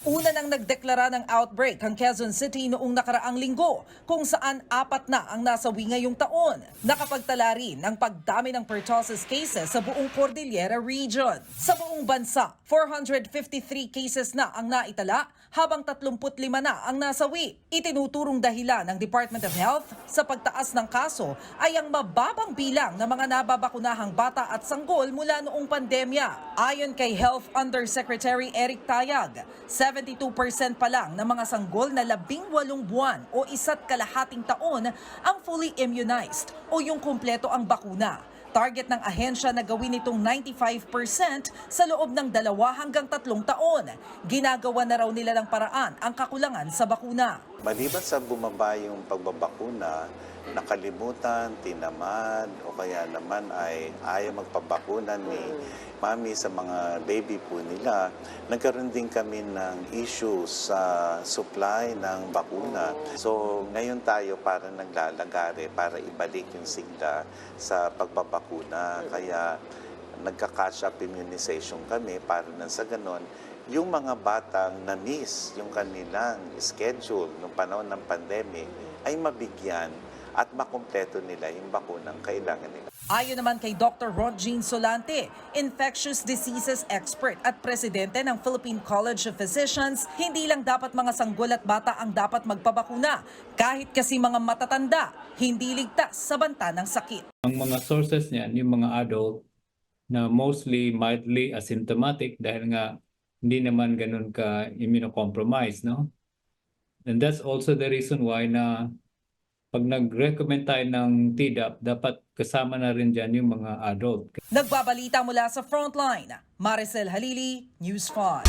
Una nang nagdeklara ng outbreak ang Quezon City noong nakaraang linggo, kung saan 4 na ang nasawi ngayong taon. Nakapagtala rin ng pagdami ng pertussis cases sa buong Cordillera Region. Sa buong bansa, 453 cases na ang naitala habang 35 na ang nasawi. Itinuturong dahilan ng Department of Health sa pagtaas ng kaso ay ang mababang bilang ng mga nababakunahang bata at sanggol mula noong pandemya. Ayon kay Health Undersecretary Eric Tayag, 72% pa lang ng mga sanggol na 18 buwan o 1.5 taon ang fully immunized o yung kumpleto ang bakuna. Target ng ahensya na gawin itong 95% sa loob ng 2 hanggang 3 taon. Ginagawa na raw nila ng paraan ang kakulangan sa bakuna. Maliban sa bumaba yung pagbabakuna, nakalimutan, tinamad, o kaya naman ay ayaw magpabakuna ni mami sa mga baby po nila, nagkaroon din kami ng issue sa supply ng bakuna. So ngayon tayo para naglalagare para ibalik yung sigla sa pagbabakuna. Kaya nagka-catch up immunization kami para nang sa ganon, yung mga batang na-miss yung kanilang schedule noong panahon ng pandemic ay mabigyan at makumpleto nila yung bakunang kailangan nila. Ayon naman kay Dr. Ron Jean Solante, infectious diseases expert at presidente ng Philippine College of Physicians, hindi lang dapat mga sanggol at bata ang dapat magpabakuna. Kahit kasi mga matatanda, hindi ligtas sa banta ng sakit. Ang mga sources niyan, yung mga adult na mostly mildly asymptomatic dahil nga hindi naman ganun ka immunocompromised, no? And that's also the reason why na pag nag-recommend tayo ng TDAP, dapat kasama na rin dyan yung mga adult. Nagbabalita mula sa Frontline, Maricel Halili, News 5.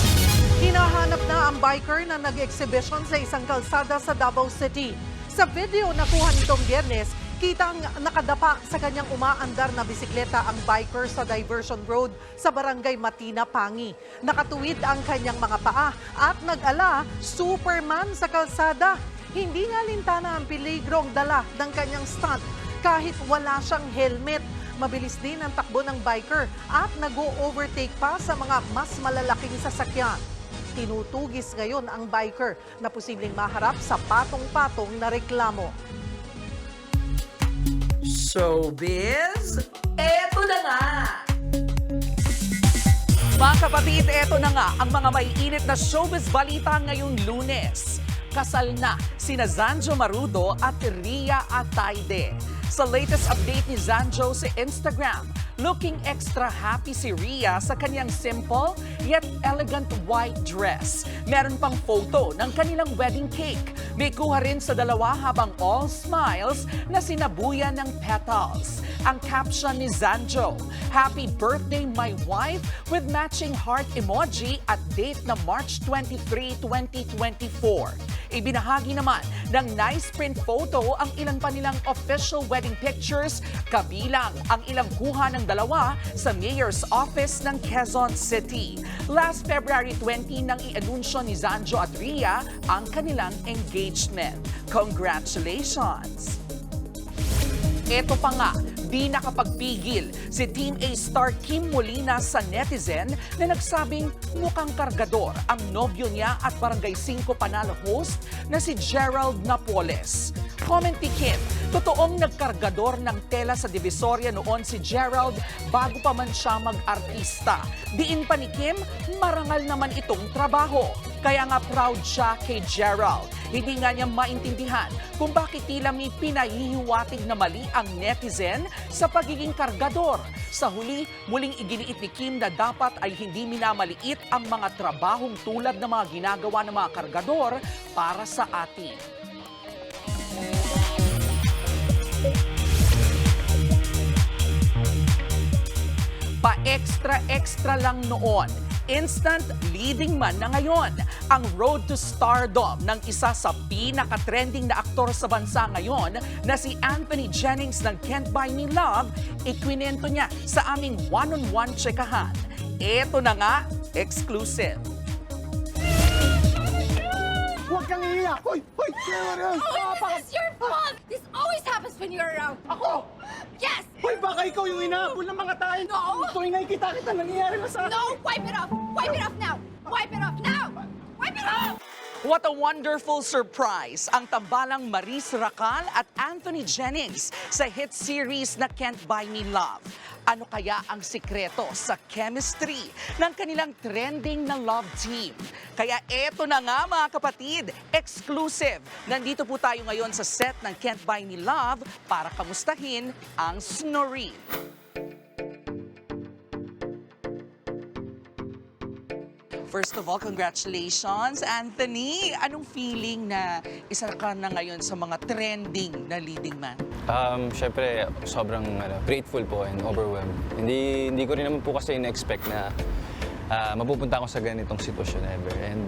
Hinahanap na ang biker na nag-exhibition sa isang kalsada sa Davao City. Sa video na kuha nitong Biyernes, kitang nakadapa sa kanyang umaandar na bisikleta ang biker sa diversion road sa Barangay Matina, Pangi. Nakatuwid ang kanyang mga paa at nag-ala Superman sa kalsada. Hindi nga lintana ang peligrong dala ng kanyang stunt kahit wala siyang helmet. Mabilis din ang takbo ng biker at nag-o-overtake pa sa mga mas malalaking sasakyan. Tinutugis ngayon ang biker na posibleng maharap sa patong-patong na reklamo. Showbiz, eto na nga! Mga kapatid, eto na nga ang mga maiinit na showbiz balita ngayong Lunes. Kasal na sina Zanjo Marudo at Ria Atayde. Sa latest update ni Zanjo sa Instagram, looking extra happy si Ria sa kanyang simple yet elegant white dress. Meron pang photo ng kanilang wedding cake. May kuha rin sa dalawa habang all smiles na sinabuyan ng petals. Ang caption ni Zanjo, "Happy birthday my wife" with matching heart emoji at date na March 23, 2024. Ibinahagi naman ng nice print photo ang ilan pa nilang official wedding pictures, kabilang ang ilang kuha ng dalawa sa mayor's office ng Quezon City. Last February 20 nang i-anunsyo ni Zanjo at Ria ang kanilang engagement. Congratulations! Ito pa nga, di nakapagpigil si Team A star Kim Molina sa netizen na nagsabing mukhang kargador ang nobyo niya at Barangay 5 Panalo host na si Gerald Napoles. Comment ni Kim, totoong nagkargador ng tela sa Divisoria noon si Gerald bago pa man siya mag-artista. Diin pa ni Kim, marangal naman itong trabaho. Kaya nga proud siya kay Gerald. Hindi nga niya maintindihan kung bakit tila may pinahihiwatig na mali ang netizen sa pagiging kargador. Sa huli, muling iginiit ni Kim na dapat ay hindi minamaliit ang mga trabahong tulad ng mga ginagawa ng mga kargador para sa atin. Pa-extra-extra lang noon. Instant leading man na ngayon ang road to stardom ng isa sa pinaka-trending na aktor sa bansa ngayon na si Anthony Jennings ng Can't Buy Me Love, ikwinento niya sa aming one-on-one tsekahan. Eto na nga, exclusive. Huwag kang iiyak! Hoy! Hoy! Oh, it's your fault! This always happens when you're around. Ako? Yes! Hoy, baka ikaw yung inahabol ng mga tayo. No! Tuwing nakikita kita, nangyayari na sa akin. No! Wipe it off! Wipe it off now! Wipe it off now! Wipe it off! What a wonderful surprise ang tambalang Maris Racal at Anthony Jennings sa hit series na Can't Buy Me Love. Ano kaya ang sikreto sa chemistry ng kanilang trending na love team? Kaya eto na nga mga kapatid, exclusive. Nandito po tayo ngayon sa set ng Can't Buy Me Love para kamustahin ang Snoreen. First of all, congratulations, Anthony. Anong feeling na isa ka na ngayon sa mga trending na leading man? Siyempre, sobrang grateful po and overwhelmed. Hindi ko rin naman po kasi in-expect na mapupunta ako sa ganitong sitwasyon ever. And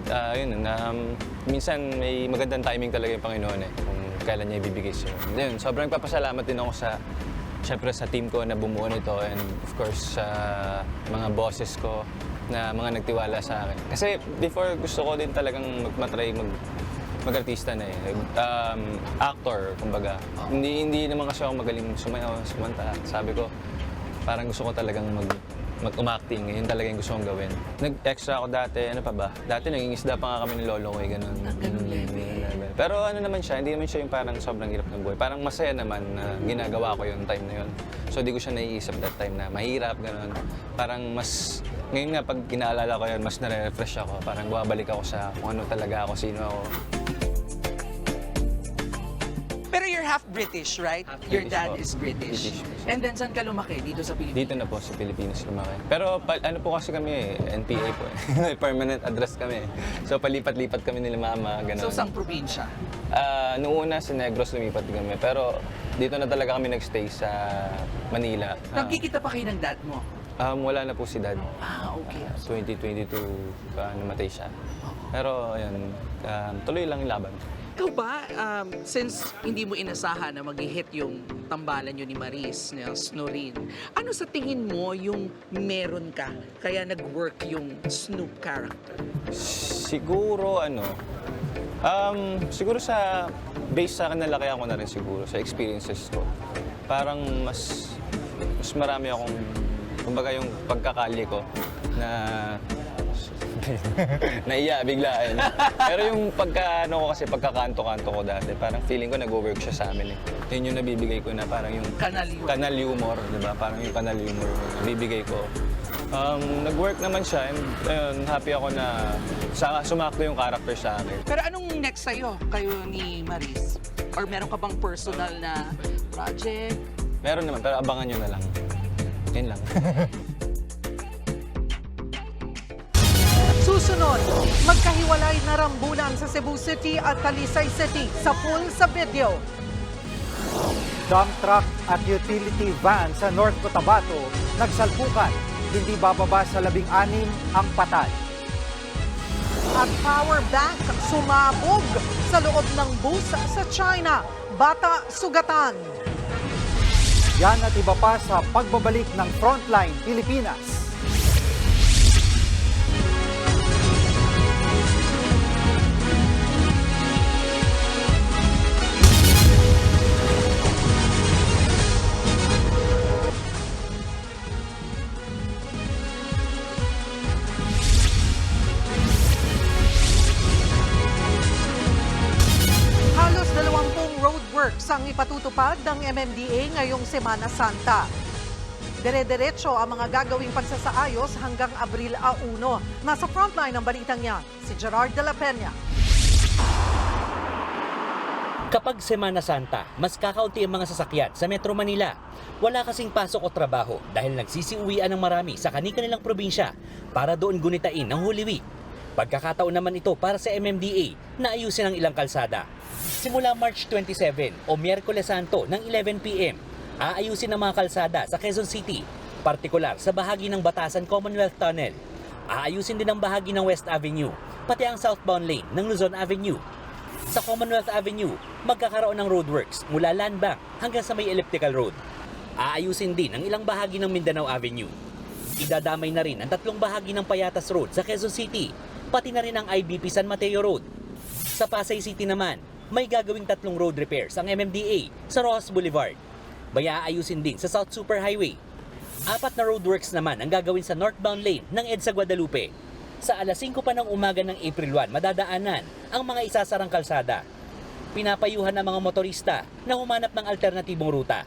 minsan may magandang timing talaga yung Panginoon kung kailan niya ibibigay sa'yo. And yun, sobrang nagpapasalamat din ako siyempre sa team ko na bumuo nito and of course sa mga bosses ko na mga nagtiwala sa akin. Kasi before gusto ko din talagang mag-try mag-artista na actor, kumbaga. Hindi naman kasi ako magaling sumayaw, sumanta. Sabi ko, parang gusto ko talagang mag-umacting. Yun talaga yung gusto kong gawin. Nag-extra ako dati, ano pa ba? Dati nangingisda pa nga kami ni Lolo ko, ganun. Pero ano naman siya, hindi naman siya yung parang sobrang hirap ng buhay. Parang masaya naman na ginagawa ko yung time na yun. So di ko siya naiisip that time na mahirap, ganun. Parang mas, ngayon nga pag inaalala ko yun, mas nare-refresh ako. Parang bumabalik ako sa kung ano talaga ako, sino ako. Pero you're half British, right? Your dad is British. And then saan ka lumaki? Dito sa Pilipinas? Dito na po sa Pilipinas lumaki. Pero ano po kasi kami NPA po permanent address kami. So palipat-lipat kami nila mama, gano'n. So saan probinsya? Noong una sa Negros lumipat kami. Pero dito na talaga kami nagstay sa Manila. Nagkikita pa kayo ng dad mo? Wala na po si dad. Okay. 2022 namatay siya. Pero ayun, tuloy lang yung laban. Ikaw ba, since hindi mo inasahan na mag-hit yung tambalan yun ni Maris, na Snoreen, ano sa tingin mo yung meron ka, kaya nag-work yung Snoop character? Siguro siguro based sa akin nalaki ako na rin siguro, sa experiences ko. Parang mas marami akong, kumbaga yung pagkakali ko na naiya, biglaan. Pero yung pagkakanto-kanto ko dati, parang feeling ko nag-work siya sa amin Yun yung nabibigay ko na parang yung kanal humor, di ba? Parang yung kanal humor nabibigay ko. Nag-work naman siya and happy ako na sumakto yung character sa akin. Pero anong next sa'yo, kayo ni Maris? Or meron ka bang personal na project? Meron naman, pero abangan nyo na lang. Yun lang. Susunod, magkahiwalay na rambulan sa Cebu City at Talisay City sa pool sa video. Dump truck at utility van sa North Cotabato nagsalpukan. Hindi bababa sa 16 ang patay. At power bank sumabog sa loob ng bus sa China. Bata sugatan. Yan at iba pa sa pagbabalik ng Frontline Pilipinas. Ang ipatutupad ng MMDA ngayong Semana Santa. Dire-diretso ang mga gagawing pagsasaayos hanggang Abril 1. Nasa frontline ng balitang yan, si Gerard de la Peña. Kapag Semana Santa, mas kakaunti ang mga sasakyan sa Metro Manila. Wala kasing pasok o trabaho dahil nagsisiuwian ng marami sa kani-kanilang probinsya para doon gunitain ng Holy Week. Pagkakataon naman ito para sa MMDA na ayusin ang ilang kalsada. Simula March 27 o Miyerkules Santo ng 11 p.m., aayusin ang mga kalsada sa Quezon City, partikular sa bahagi ng Batasan Commonwealth Tunnel. Aayusin din ang bahagi ng West Avenue, pati ang southbound lane ng Luzon Avenue. Sa Commonwealth Avenue, magkakaroon ng roadworks mula Land Bank hanggang sa may elliptical road. Aayusin din ang ilang bahagi ng Mindanao Avenue. Idadamay na rin ang 3 bahagi ng Payatas Road sa Quezon City, pati na rin ang IBP San Mateo Road. Sa Pasay City naman, may gagawing 3 road repairs ang MMDA sa Rojas Boulevard. Baya aayusin din sa South Super Highway. 4 na roadworks naman ang gagawin sa northbound lane ng EDSA Guadalupe. Sa alas 5 pa ng umaga ng April 1, madadaanan ang mga isasarang kalsada. Pinapayuhan ng mga motorista na humanap ng alternatibong ruta.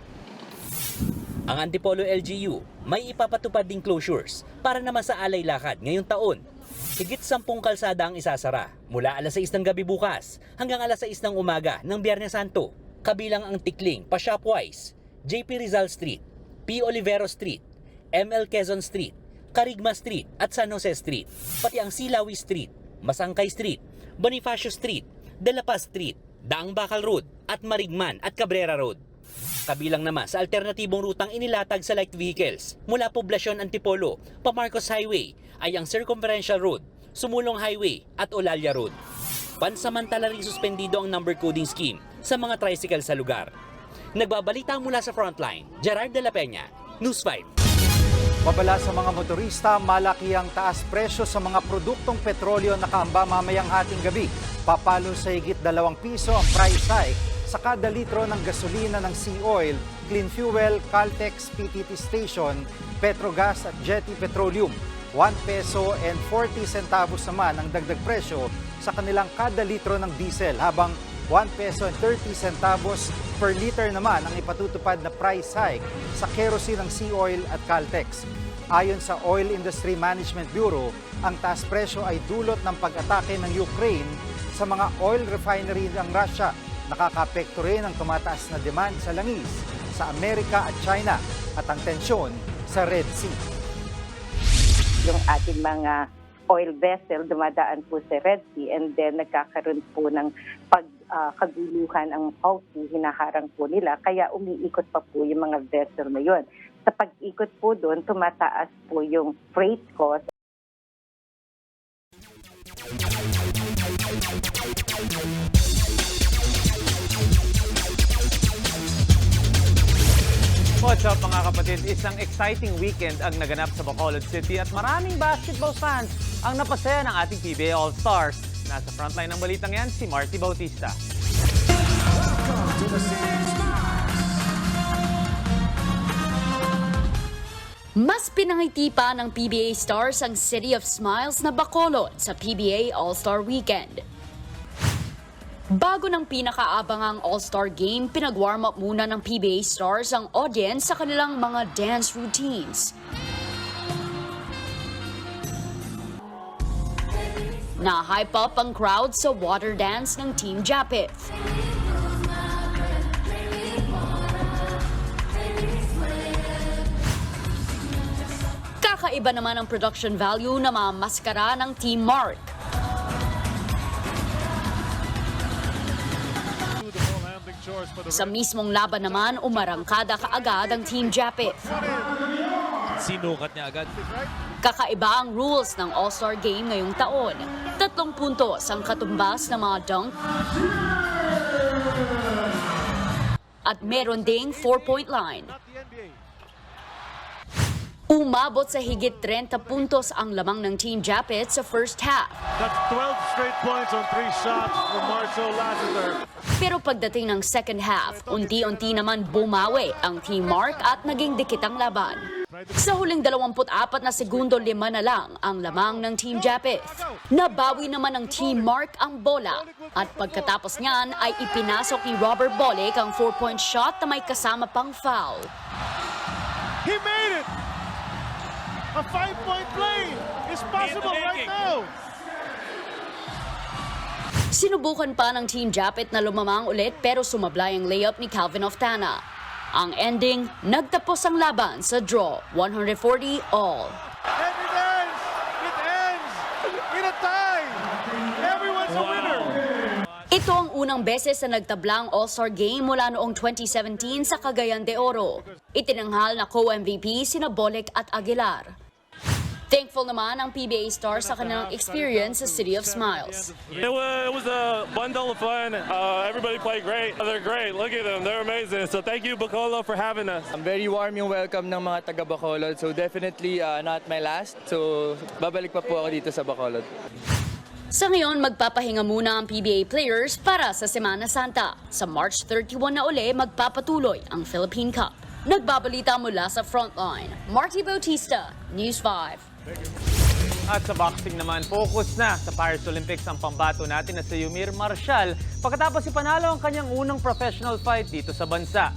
Ang Antipolo LGU may ipapatupad ding closures para naman sa alay lakad ngayong taon. Higit 10 kalsada ang isasara mula alas 6 ng gabi bukas hanggang alas 6 ng umaga ng Biyernes Santo. Kabilang ang Tikling, Pa-Shopwise, JP Rizal Street, P. Olivero Street, ML Quezon Street, Carigma Street at San Jose Street, pati ang Silawi Street, Masangkay Street, Bonifacio Street, De La Paz Street, Daang Bakal Road at Marigman at Cabrera Road. Kabilang naman sa alternatibong rutang inilatag sa light vehicles mula Poblacion Antipolo pa Marcos Highway ay ang Circumferential Road, Sumulong Highway at Olalia Road. Pansamantala rin suspendido ang number coding scheme sa mga tricycle sa lugar. Nagbabalita mula sa Frontline, Gerard de la Peña, News 5. Babala sa mga motorista, malaki ang taas presyo sa mga produktong petrolyo na kaamba mamayang hating gabi. Papalo sa higit 2 piso ang price hike sa kada litro ng gasolina ng Sea Oil, Clean Fuel, Caltex, PTT Station, Petrogas at Jetty Petroleum. 1 peso and 40 centavos naman ang dagdag presyo sa kanilang kada litro ng diesel, habang 1 peso and 30 centavos per liter naman ang ipatutupad na price hike sa kerosene ng Sea Oil at Caltex. Ayon sa Oil Industry Management Bureau, ang taas presyo ay dulot ng pag-atake ng Ukraine sa mga oil refinery ng Russia. Nakakapekto rin ang tumataas na demand sa langis sa Amerika at China at ang tensyon sa Red Sea. Yung ating mga oil vessel dumadaan po sa Red Sea, and then nagkakaroon po ng pagkaguluhan ang Houthi, hinaharang po nila, kaya umiikot pa po yung mga vessel na yun. Sa pag-ikot po doon, tumataas po yung freight cost. What's up mga kapatid? Isang exciting weekend ang naganap sa Bacolod City at maraming basketball fans ang napasaya ng ating PBA All-Stars. Nasa frontline ng balitang yan, si Marty Bautista. Mas pinangiti pa ng PBA Stars ang City of Smiles na Bacolod sa PBA All-Star Weekend. Bago ng pinakaabangang All-Star Game, pinag-warm up muna ng PBA Stars ang audience sa kanilang mga dance routines. Na-hype up ang crowd sa water dance ng Team Japith. Kakaiba naman ang production value na mamaskara ng Team Mark. Sa mismong laban naman, umarangkada kaagad ang Team Japith. Sinukat niya agad. Kakaiba ang rules ng All-Star Game ngayong taon. 3 puntos ang katumbas ng mga dunk. At meron ding 4-point line. Umabot sa higit 30 puntos ang lamang ng Team Japith sa first half. That's 12 straight points on 3 shots from Marcel Lassiter. Pero pagdating ng second half, unti-unti naman bumawi ang Team Mark at naging dikit ang laban. Sa huling 24 na segundo, 5 na lang ang lamang ng Team Japith. Nabawi naman ng Team Mark ang bola at pagkatapos niyan ay ipinasok ni Robert Bolick ang 4-point shot na may kasama pang foul. He made it! A 5-point play is possible right now! Sinubukan pa ng Team Japith na lumamang ulit pero sumablay ang layup ni Calvin Oftana. Ang ending, nagtapos ang laban sa draw, 140 all. And it ends! It ends in a tie! Everyone's a winner! Ito ang unang beses na nagtabla ang All-Star Game mula noong 2017 sa Cagayan de Oro. Itinanghal na co-MVP sina Bolick at Aguilar. Thankful naman ang PBA Stars sa kanilang experience sa City of Smiles. It was a bundle of fun. Everybody played great. They're great. Look at them. They're amazing. So thank you, Bacolod, for having us. Very warm yung welcome ng mga taga Bacolod. So definitely not my last. So babalik pa po ako dito sa Bacolod. Sa ngayon, magpapahinga muna ang PBA players para sa Semana Santa. Sa March 31 na uli, magpapatuloy ang Philippine Cup. Nagbabalita mula sa Frontline, Marty Bautista, News 5. At sa boxing naman, focus na sa Paris Olympics ang pambato natin na si Yumir Marcial pagkatapos ipanalo ang kanyang unang professional fight dito sa bansa.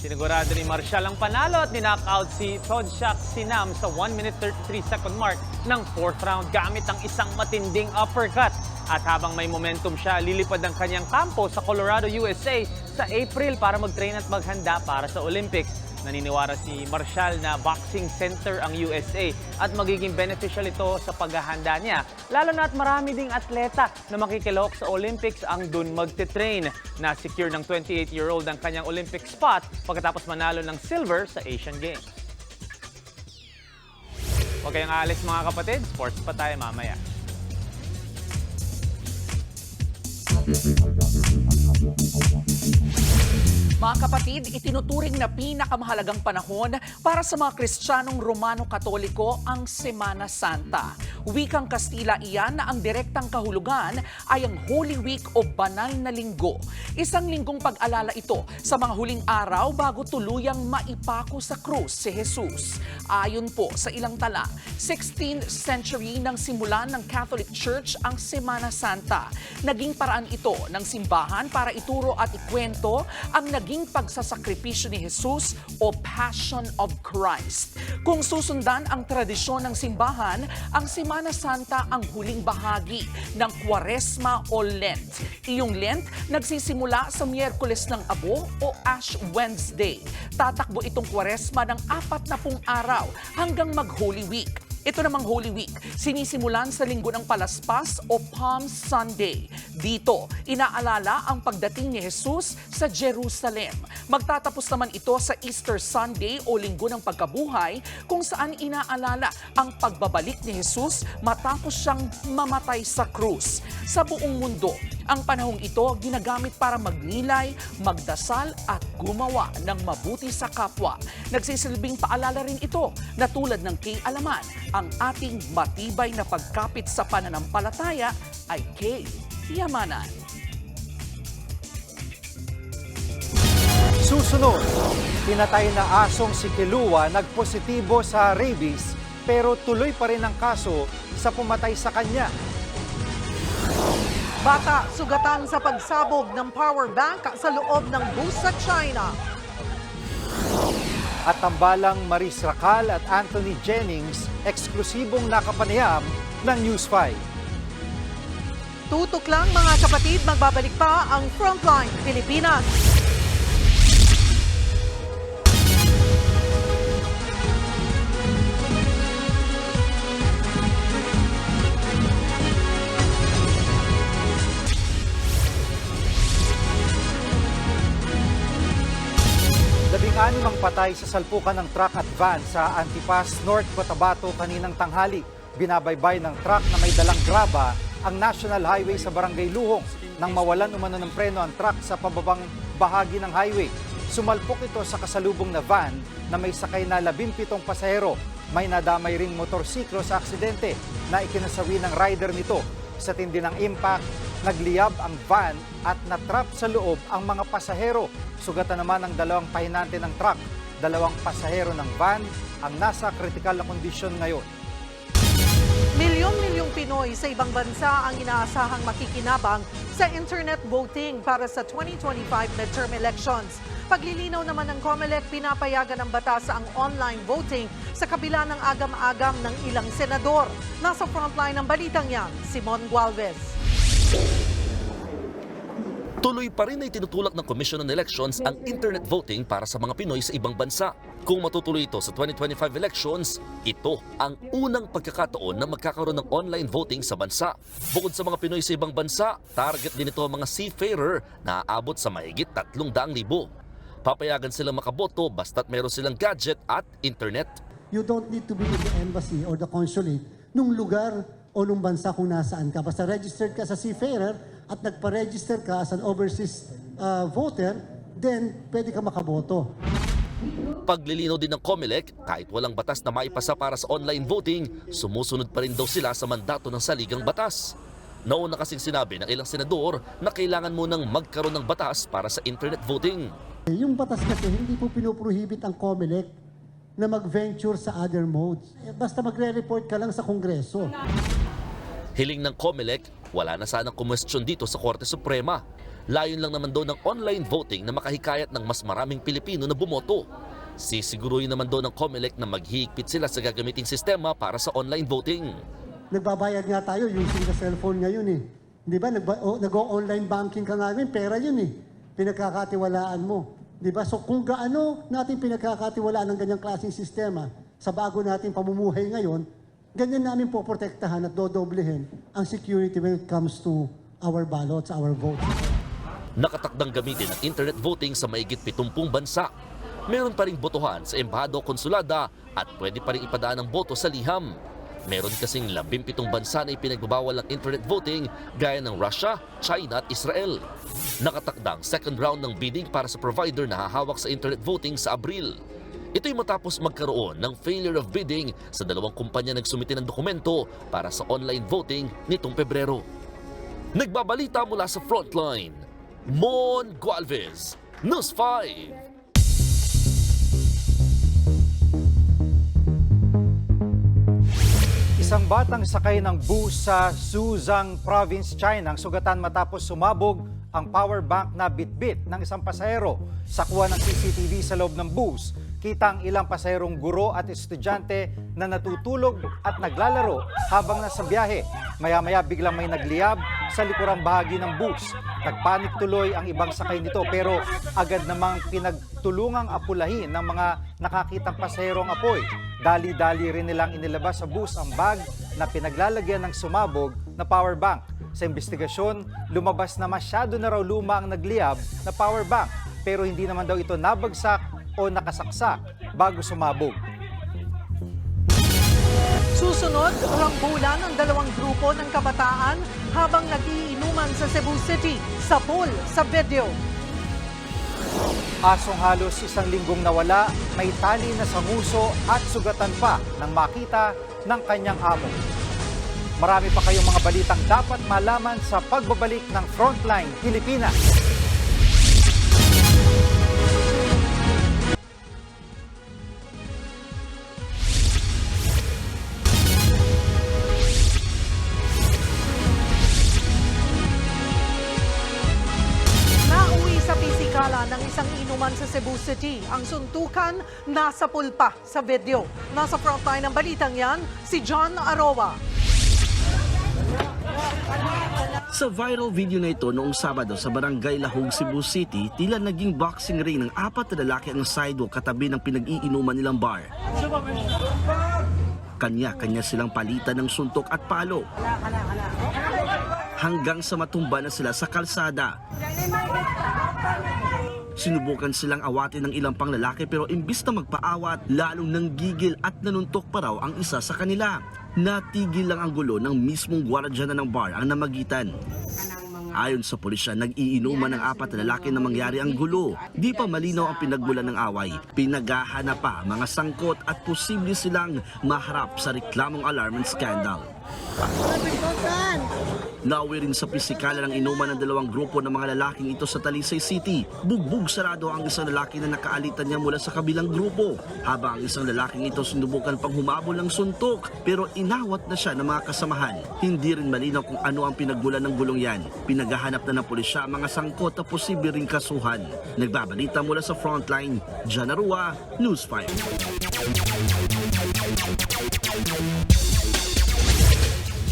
Sinigurado ni Marcial ang panalo at ninockout si Todshak Sinam sa 1 minute 33 second mark ng 4th round gamit ang isang matinding uppercut. At habang may momentum siya, lilipad ang kanyang kampo sa Colorado, USA sa April para mag-train at maghanda para sa Olympics. Naniniwara si Marcial na boxing center ang USA at magiging beneficial ito sa paghahanda niya. Lalo na at marami ding atleta na makikilahok sa Olympics ang dun magte-train. Na-secure ng 28-year-old ang kanyang Olympic spot pagkatapos manalo ng silver sa Asian Games. Huwag kayong aalis mga kapatid, sports pa tayo mamaya. Mga kapatid, itinuturing na pinakamahalagang panahon para sa mga Kristiyanong Romano-Katoliko ang Semana Santa. Wikang Kastila iyan na ang direktang kahulugan ay ang Holy Week o Banal na Linggo. Isang linggong pag-alala ito sa mga huling araw bago tuluyang maipako sa krus si Jesus. Ayon po sa ilang tala, 16th century nang simulan ng Catholic Church ang Semana Santa. Naging paraan ito ng simbahan para ituro at ikwento ang naging pagsasakripisyo ni Jesus o Passion of Christ. Kung susundan ang tradisyon ng simbahan, ang Semana Santa ang huling bahagi ng Kwaresma o Lent. Iyong Lent nagsisimula sa Miyerkules ng Abo o Ash Wednesday. Tatakbo itong Kwaresma ng 40 araw hanggang mag-Holy Week. Ito namang Holy Week, sinisimulan sa Linggo ng Palaspas o Palm Sunday. Dito, inaalala ang pagdating ni Jesus sa Jerusalem. Magtatapos naman ito sa Easter Sunday o Linggo ng Pagkabuhay kung saan inaalala ang pagbabalik ni Jesus matapos siyang mamatay sa krus. Sa buong mundo, ang panahong ito ginagamit para magnilay, magdasal at gumawa ng mabuti sa kapwa. Nagsisilbing paalala rin ito na tulad ng kay Alaman, ang ating matibay na pagkapit sa pananampalataya ay kay Yamanan. Susunod, pinatay na asong si Kilua nagpositibo sa rabies pero tuloy pa rin ang kaso sa pumatay sa kanya. Bata sugatan sa pagsabog ng power bank sa loob ng bus sa China. At tambalang Maris Racal at Anthony Jennings, eksklusibong nakapanayam ng News 5. Tutok lang mga kapatid, magbabalik pa ang Frontline Pilipinas. Labing-anim ang patay sa salpukan ng truck at van sa Antipas, North Cotabato kaninang tanghali. Binabaybay ng truck na may dalang graba ang National Highway sa Barangay Luhong nang mawalan umano ng preno ang truck sa pababang bahagi ng highway. Sumalpok ito sa kasalubong na van na may sakay na 17 pasahero. May nadamay ring motorsiklo sa aksidente na ikinasawi ng rider nito. Sa tindi ng impact, nagliyab ang van at natrap sa loob ang mga pasahero. Sugatan naman ang dalawang pahinante ng truck. Dalawang pasahero ng van ang nasa kritikal na kondisyon ngayon. Milyong-milyong Pinoy sa ibang bansa ang inaasahang makikinabang sa internet voting para sa 2025 midterm elections. Paglilinaw naman ng COMELEC, pinapayagan ng batas ang online voting sa kabila ng agam-agam ng ilang senador. Nasa frontline ng balitang yan, Simon Gualvez. Tuloy pa rin ay tinutulak ng Commission on Elections ang internet voting para sa mga Pinoy sa ibang bansa. Kung matutuloy ito sa 2025 elections, ito ang unang pagkakataon na magkakaroon ng online voting sa bansa. Bukod sa mga Pinoy sa ibang bansa, target din ito ang mga seafarer na aabot sa mahigit 300,000. Papayagan silang makaboto basta't meron silang gadget at internet. You don't need to be in the embassy or the consulate nung lugar o nung bansa kung nasaan ka. Basta registered ka sa seafarer at nagpa-register ka as an overseas voter, then pwede ka makaboto. Paglilinaw din ng COMELEC, kahit walang batas na maipasa para sa online voting, sumusunod pa rin daw sila sa mandato ng saligang batas. Nauna kasing sinabi ng ilang senador na kailangan munang magkaroon ng batas para sa internet voting. Yung batas kasi hindi po pinoprohibit ang COMELEC na mag-venture sa other modes. Basta magre-report ka lang sa Kongreso. Hiling ng COMELEC, wala na sanang kumwestiyon dito sa Korte Suprema. Layon lang naman daw ng online voting na makahikayat ng mas maraming Pilipino na bumoto. Sisiguruhin naman daw ng COMELEC na maghihigpit sila sa gagamiting sistema para sa online voting. Nagbabayad nga tayo using the cellphone ngayon eh. Di ba? Nag-online banking ka ngayon, pera yun eh. Pinagkakatiwalaan mo. Di ba? So kung gaano natin pinagkakatiwalaan ng ganyang klaseng sistema sa bago nating pamumuhay ngayon, ganyan namin poprotektahan at dodoblehin ang security when it comes to our ballots, our votes. Nakatakdang gamitin ang internet voting sa mahigit 70 bansa. Meron pa ring botohan sa embahado o konsulada at pwede pa rin ipadaan ang boto sa liham. Meron kasing 17 bansa na ipinagbabawal ang internet voting gaya ng Russia, China at Israel. Nakatakdang second round ng bidding para sa provider na hahawak sa internet voting sa Abril. Ito'y matapos magkaroon ng failure of bidding sa dalawang kumpanya nagsumite ng dokumento para sa online voting nitong Pebrero. Nagbabalita mula sa Frontline, Mon Gualvez, News 5. Isang batang sakay ng bus sa Zhejiang Province, China ang sugatan matapos sumabog ang power bank na bitbit ng isang pasahero. Sa kuha ng CCTV sa loob ng bus, kita ang ilang pasaherong guro at estudyante na natutulog at naglalaro habang nasa biyahe. Maya-maya biglang may nagliyab sa likurang bahagi ng bus. Nagpanik tuloy ang ibang sakay nito pero agad namang pinagtulungang apulahin ng mga nakakitang pasaherong apoy. Dali-dali rin nilang inilabas sa bus ang bag na pinaglalagyan ng sumabog na power bank. Sa investigasyon, lumabas na masyado na raw luma ang nagliyab na power bank pero hindi naman daw ito nabagsak o nakasaksak bago sumabog. Susunod, rambulan ng dalawang grupo ng kabataan habang nagiinuman sa Cebu City sa pool sa video. Asong halos isang linggong nawala, may tali na sa nguso at sugatan pa nang makita ng kanyang amo. Marami pa kayong mga balitang dapat malaman sa pagbabalik ng Frontline Pilipinas. Ng isang inuman sa Cebu City. Ang suntukan nasa pulpa sa video. Nasa frontline ng balitang yan, si John Aroa. Sa viral video na ito noong Sabado sa Barangay Lahog, Cebu City, tila naging boxing ring ng 4 na lalaki ang sidewalk katabi ng pinag-iinuman nilang bar. Kanya-kanya silang palitan ng suntok at palo. Hanggang sa matumba na sila sa kalsada. Sinubukan silang awatin ng ilang pang lalaki pero imbis na magpaawat, lalong nanggigil at nanuntok pa raw ang isa sa kanila. Natigil lang ang gulo ng mismong gwardiya na ng bar ang namagitan. Ayon sa pulisya, nag-iinuman ng 4 na lalaki na mangyari ang gulo. Di pa malinaw ang pinagmulan ng away. Pinaghahanap pa mga sangkot at posible silang maharap sa reklamong alarm and scandal. Nawi rin sa pisikala ng inuman ng dalawang grupo ng mga lalaking ito sa Talisay City. Bugbog sarado ang isang lalaki na nakaalitan niya mula sa kabilang grupo. Habang ang isang lalaking ito sinubukan pang humabol ng suntok pero inawat na siya ng mga kasamahan. Hindi rin malinaw kung ano ang pinagmulan ng gulong yan. Pinaghahanap na ng pulisya ang mga sangkot na posible ring kasuhan. Nagbabalita mula sa Frontline, John Arua, News 5.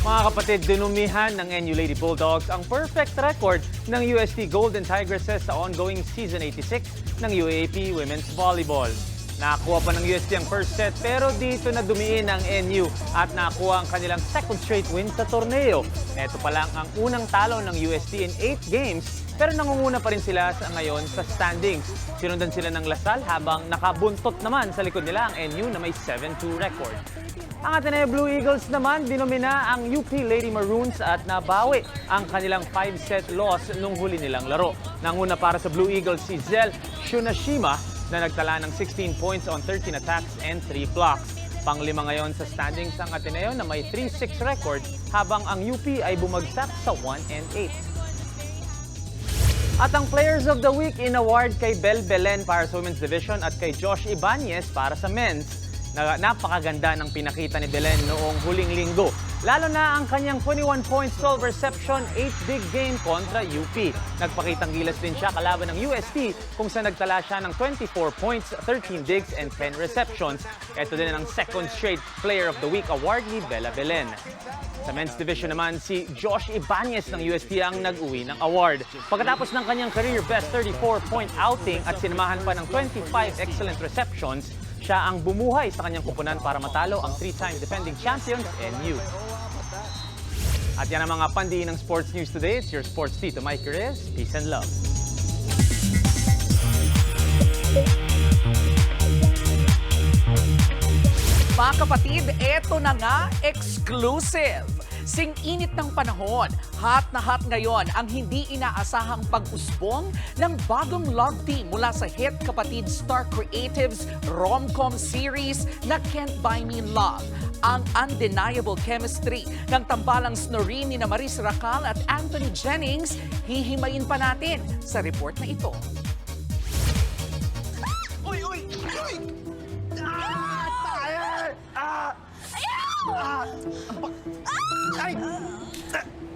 Mga kapatid, dinumihan ng NU Lady Bulldogs ang perfect record ng UST Golden Tigresses sa ongoing Season 86 ng UAAP Women's Volleyball. Nakakuha pa ng UST ang first set pero dito na dumiin ang NU at nakakuha ang kanilang second straight win sa torneo. Ito pa lang ang unang talo ng UST in 8 games pero nangunguna pa rin sila ngayon sa standings. Sinundan sila ng Lasal habang nakabuntot naman sa likod nila ang NU na may 7-2 record. Ang Ateneo Blue Eagles naman, dinomina ang UP Lady Maroons at nabawi ang kanilang 5-set loss nung huli nilang laro. Nanguna para sa Blue Eagles si Zel Shunashima na nagtala ng 16 points on 13 attacks and 3 blocks. Pang-5 ngayon sa standings ang Ateneo na may 3-6 record habang ang UP ay bumagsak sa 1-8. At ang Players of the Week in award kay Bel Belen para sa Women's Division at kay Josh Ibanez para sa Men's. Napakaganda ng pinakita ni Belen noong huling linggo. Lalo na ang kanyang 21 points, 12 reception, 8 big game kontra UP. Nagpakitang gilas din siya kalaban ng UST kung saan nagtala siya ng 24 points, 13 digs, and 10 receptions. Ito din ang second straight Player of the Week award ni Bella Belen. Sa men's division naman, si Josh Ibanez ng UST ang nag-uwi ng award. Pagkatapos ng kanyang career best 34-point outing at sinamahan pa ng 25 excellent receptions, siya ang bumuhay sa kanyang kupunan para matalo ang 3-time defending champions NU. At yan ang mga pandiin ng sports news today. It's your sports tito, Mike Reyes. Peace and love. Mga kapatid, eto na nga, exclusive. Sing-init ng panahon, hot na hot ngayon ang hindi inaasahang pag-usbong ng bagong love team mula sa hit kapatid Star Creatives rom-com series na Can't Buy Me Love. Ang undeniable chemistry ng tambalang Snoreen ni Maris Racal at Anthony Jennings, hihimayin pa natin sa report na ito. Uy! Uy!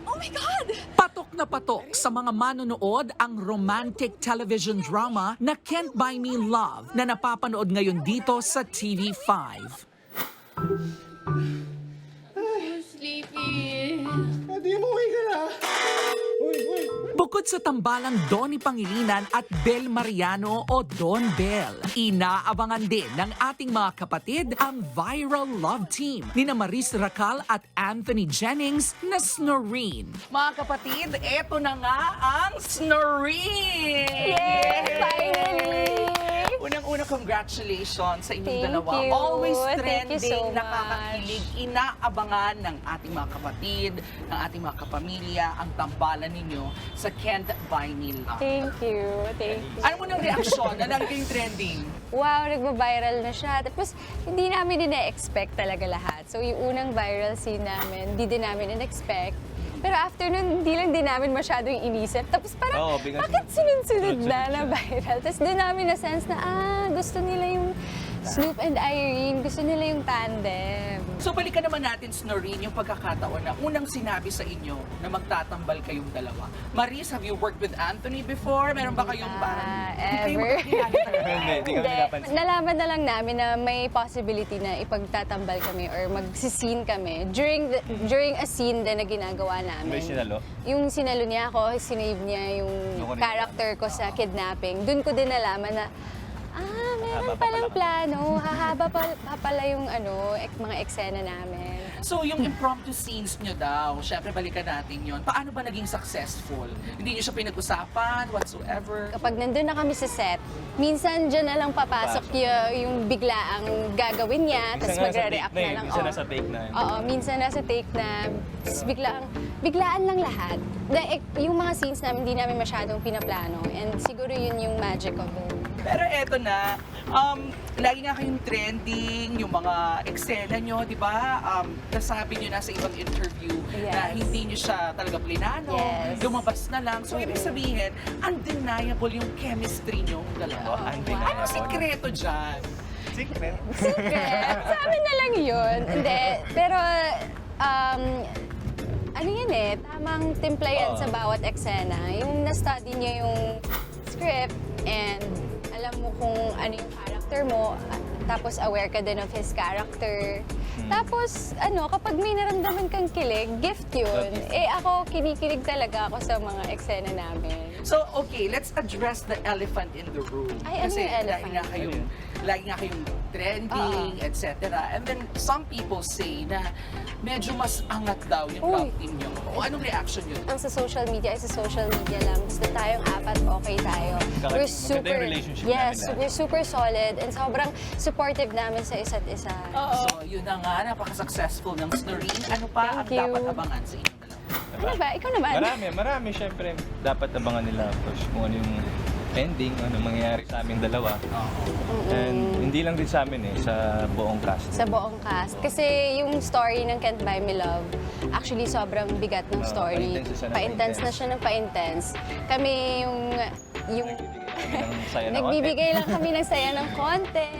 Oh my God! Patok na patok sa mga manonood ang romantic television drama na Can't Buy Me Love na napapanood ngayon dito sa TV5. Sleepy. Hindi mo ka na. Bukod sa tambalang Donnie Pangilinan at Bel Mariano o Don Bel, inaabangan din ng ating mga kapatid ang viral love team ni Maris Racal at Anthony Jennings na Snoreen. Mga kapatid, eto na nga ang Snoreen! Yay! Finally! Unang-una, congratulations sa inyong Thank dalawa. you. Always Thank trending, you so much. nakakakilig, inaabangan ng ating mga kapatid, ng ating mga kapamilya, ang tambalan ninyo sa Can't Buy Me Love. Thank you. Thank you. Ano mo ng reaksyon na naging trending? Wow, nagba-viral na siya. Tapos, hindi namin din-expect talaga lahat. So, yung unang viral scene namin, hindi din namin in-expect. Pero after nun, hindi lang din namin masyadong inisip. Tapos parang, bakit sunod-sunod na viral? Tapos doon namin na-sense na, gusto nila yung Snoop and Irene, gusto nila yung tandem. So balikan naman natin, Snoreen, yung pagkakataon na unang sinabi sa inyo na magtatambal kayong dalawa. Maris, have you worked with Anthony before? Meron ba kayong Ever. Hindi kami napansin. Nalaman na lang namin na may possibility na ipagtatambal kami or mag-scene kami. During a scene din na ginagawa namin. May sinalo? Yung sinalo niya ako, sinave niya yung character ko sa kidnapping. Doon ko din nalaman na, meron palang plano. Hahaba pa pala yung mga eksena namin. So yung impromptu scenes nyo daw, syempre balikan natin yon. Paano ba naging successful? Hindi nyo siya pinag-usapan, whatsoever? Kapag nandun na kami sa set, minsan dyan na lang papasok yung biglaang gagawin niya, tapos magre-react na lang. Minsan nasa take na. Oo, minsan nasa take na, tapos biglaan lang lahat. Yung mga scenes namin, hindi namin masyadong pinaplano, and siguro yun yung magic of it. Pero eto na, lagi nga kayong trending, yung mga eksena nyo, di ba? Nasabi nyo na sa ibang interview na hindi nyo siya talaga plinano, lumabas na lang. So, ibig sabihin, undeniable yung chemistry nyo dalawa. Ano sikreto dyan? Secret? Sa amin na lang yun. Hindi, pero ano yan tamang timpla yan sa bawat eksena. Yung na-study niya yung script and alam mo kung ano yung character mo, tapos aware ka din of his character. Tapos, kapag may naramdaman kang kilig, gift yun. Ako, kinikilig talaga ako sa mga eksena namin. So, okay, let's address the elephant in the room. Ay, ano yung elephant? Lagi nga kayong trending, etc. And then, some people say na medyo mas angat daw yung love team nyo. O anong reaction yun? Ang sa social media ay sa social media lang. Basta tayong apat, okay tayo. We're super, we're super solid and sobrang supportive namin sa isa't isa. So, yun na nga, napaka-successful ng Snoreen. Ano pa ang dapat abangan sa inyong dalawa? Ano ba? Ikaw naman. Marami. Siyempre, dapat abangan nila kung ano yung ending, ano mangyayari sa aming dalawa. And hindi lang din sa amin sa buong cast. Sa buong cast. Kasi yung story ng Can't Buy Me Love, actually sobrang bigat ng story. Pa-intense na siya ng pa-intense. Kami yung nagbibigay lang kami ng saya ng konti.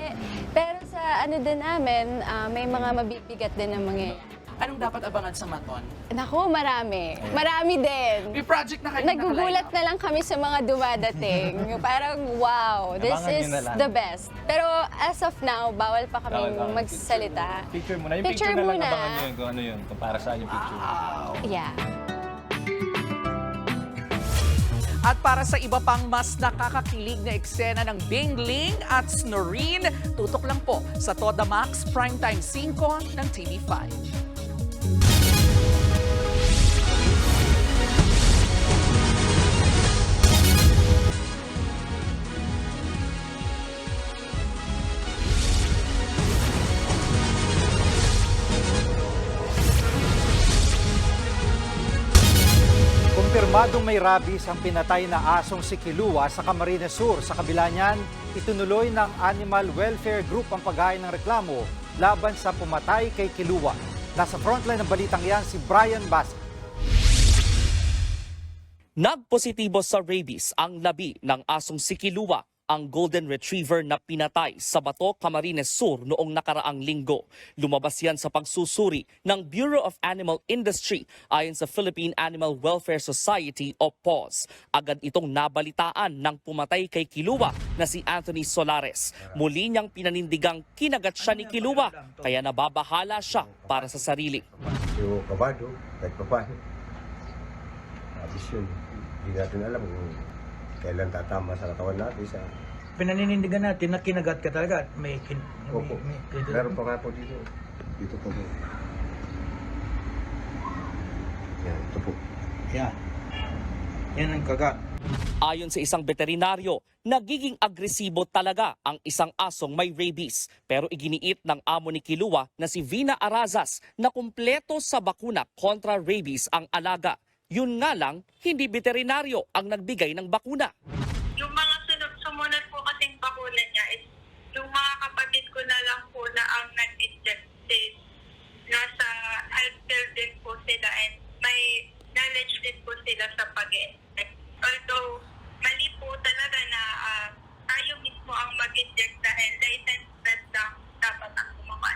Pero sa ano din namin, may mga mabibigat din na mangyayari. Anong dapat abangan sa Maton? Naku, marami. Marami din. May project na kayo Nagugulat na lang kami sa mga dumadating. Parang, wow, this is the best. Pero as of now, bawal pa kami magsalita. Picture muna. Yung picture na lang abangan nyo kung ano yun. Kung para saan yung picture. Yeah. At para sa iba pang mas nakakakilig na eksena ng Bingling at Snoreen, tutok lang po sa Toda Max Primetime 5 ng TV5. Kumpirmadong may rabies ang pinatay na asong si Kilua sa Camarines Sur. Sa kabila niyan, itunuloy ng Animal Welfare Group ang paghain ng reklamo laban sa pumatay kay Kilua. Nasa frontline ng balitang yan si Brian Basque. Nagpositibo sa rabies ang labi ng asong si Kilua, ang golden retriever na pinatay sa Bato, Camarines Sur noong nakaraang linggo. Lumabas yan sa pagsusuri ng Bureau of Animal Industry ayon sa Philippine Animal Welfare Society o PAWS. Agad itong nabalitaan ng pumatay kay Kilua na si Anthony Solares. Muli niyang pinanindigang kinagat siya ni Kilua, kaya nababahala siya para sa sarili. Yung kabado, kahit papahin. Abis yun, hindi natin alam kung kailan tatama sa katawan natin. Pinaninindigan natin na kinagat ka talaga at Opo. Meron pa nga po dito. Dito po. Yan, ito po. Yan ang kagat. Ayon sa isang veterinaryo, nagiging agresibo talaga ang isang asong may rabies. Pero iginiit ng amo ni Kilua na si Vina Arazas na kumpleto sa bakuna kontra rabies ang alaga. Yun nga lang, hindi veterinaryo ang nagbigay ng bakuna. Yung mga sumunod po kasing bakuna niya is yung mga kapatid ko na lang po na ang nag-inject. Nasa healthcare din po sila and may knowledge din po sila sa pag-inject. Although mali po talaga na tayo mismo ang mag-inject dahil licensed vet lang dapat ang gumawa.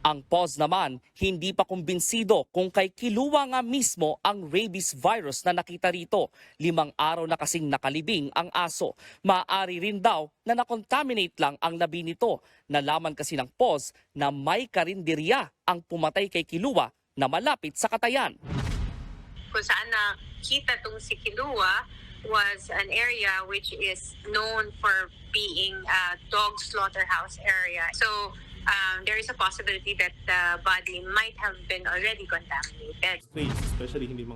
Ang PAWS naman, hindi pa kumbinsido kung kay Kilua nga mismo ang rabies virus na nakita rito. 5 araw na kasing nakalibing ang aso. Maaari rin daw na nakontaminate lang ang labi nito. Nalaman kasi ng PAWS na may karinderya ang pumatay kay Kilua na malapit sa Katayan. Kung saan nakita tong si Kilua was an area which is known for being a dog slaughterhouse area. So there is a possibility that the body might have been already contaminated.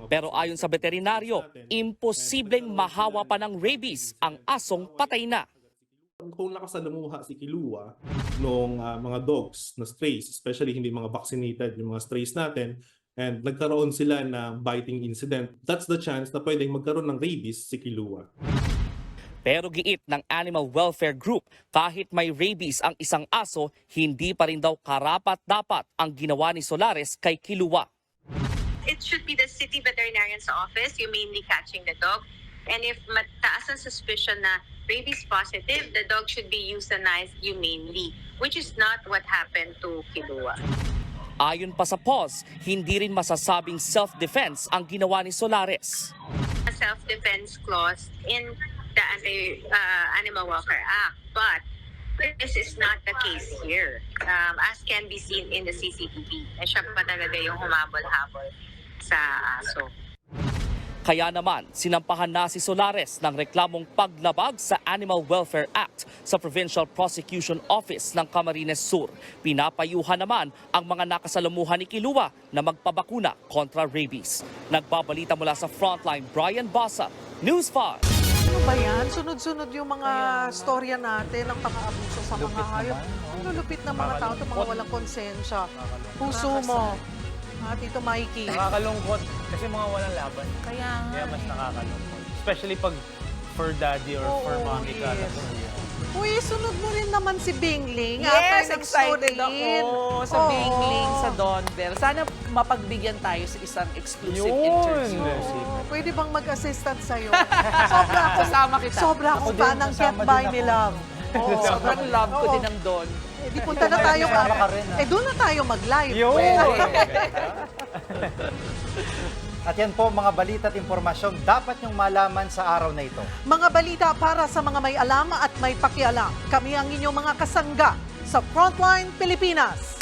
Pero ayon sa veterinaryo, imposibleng mahawa pa ng rabies ang asong patay na. Kung nakasalamuha si Kilua noong mga dogs na strays, especially hindi mga vaccinated yung mga strays natin, and nagkaroon sila ng biting incident, that's the chance na pwedeng magkaroon ng rabies si Kilua. Pero giit ng Animal Welfare Group, kahit may rabies ang isang aso, hindi pa rin daw karapat-dapat ang ginawa ni Solares kay Kilua. It should be the city veterinarian's office humanely catching the dog. And if mataas ang suspicion na rabies positive, the dog should be euthanized humanely, which is not what happened to Kilua. Ayon pa sa PAWS, hindi rin masasabing self-defense ang ginawa ni Solares. A self-defense clause in the Animal Welfare Act, but this is not the case here, as can be seen in the CCTV. Siya pa talaga yung humabol-habol sa aso. Kaya naman, sinampahan na si Solares ng reklamong paglabag sa Animal Welfare Act sa Provincial Prosecution Office ng Camarines Sur. Pinapayuhan naman ang mga nakasalamuhan ni Kilua na magpabakuna kontra rabies. Nagbabalita mula sa Frontline, Brian Basa, News 5. Ano ba yan? Sunod-sunod yung mga storya natin ng pang-aabuso sa mga hayop. Ang lulupit ng mga tao, itong mga walang konsensya. Puso mo. Tito Mikey. Nakakalungkot kasi mga walang laban. Kaya mas nakakalungkot. Especially pag for daddy or for mommy ka. Uy, sunod mo rin naman si Bingling. Yes, Atay ng excited Sorin. ako sa Oo. Bingling, sa Donbel. Sana mapagbigyan tayo sa isang exclusive Yun. interview. Oo, pwede bang mag-assistant sa'yo? Sobra ako. Kasama kita. Sobra akong Ako din, fan ng Get kasama By din Me ako. Love. Oo, sobrang love ko din ng Don. Eh, di punta na tayo. Kasama ka rin, Doon na tayo mag-live. Yun! At yan po mga balita at impormasyon dapat niyong malaman sa araw na ito. Mga balita para sa mga may alam at may pakialam. Kami ang inyong mga kasangga sa Frontline Pilipinas.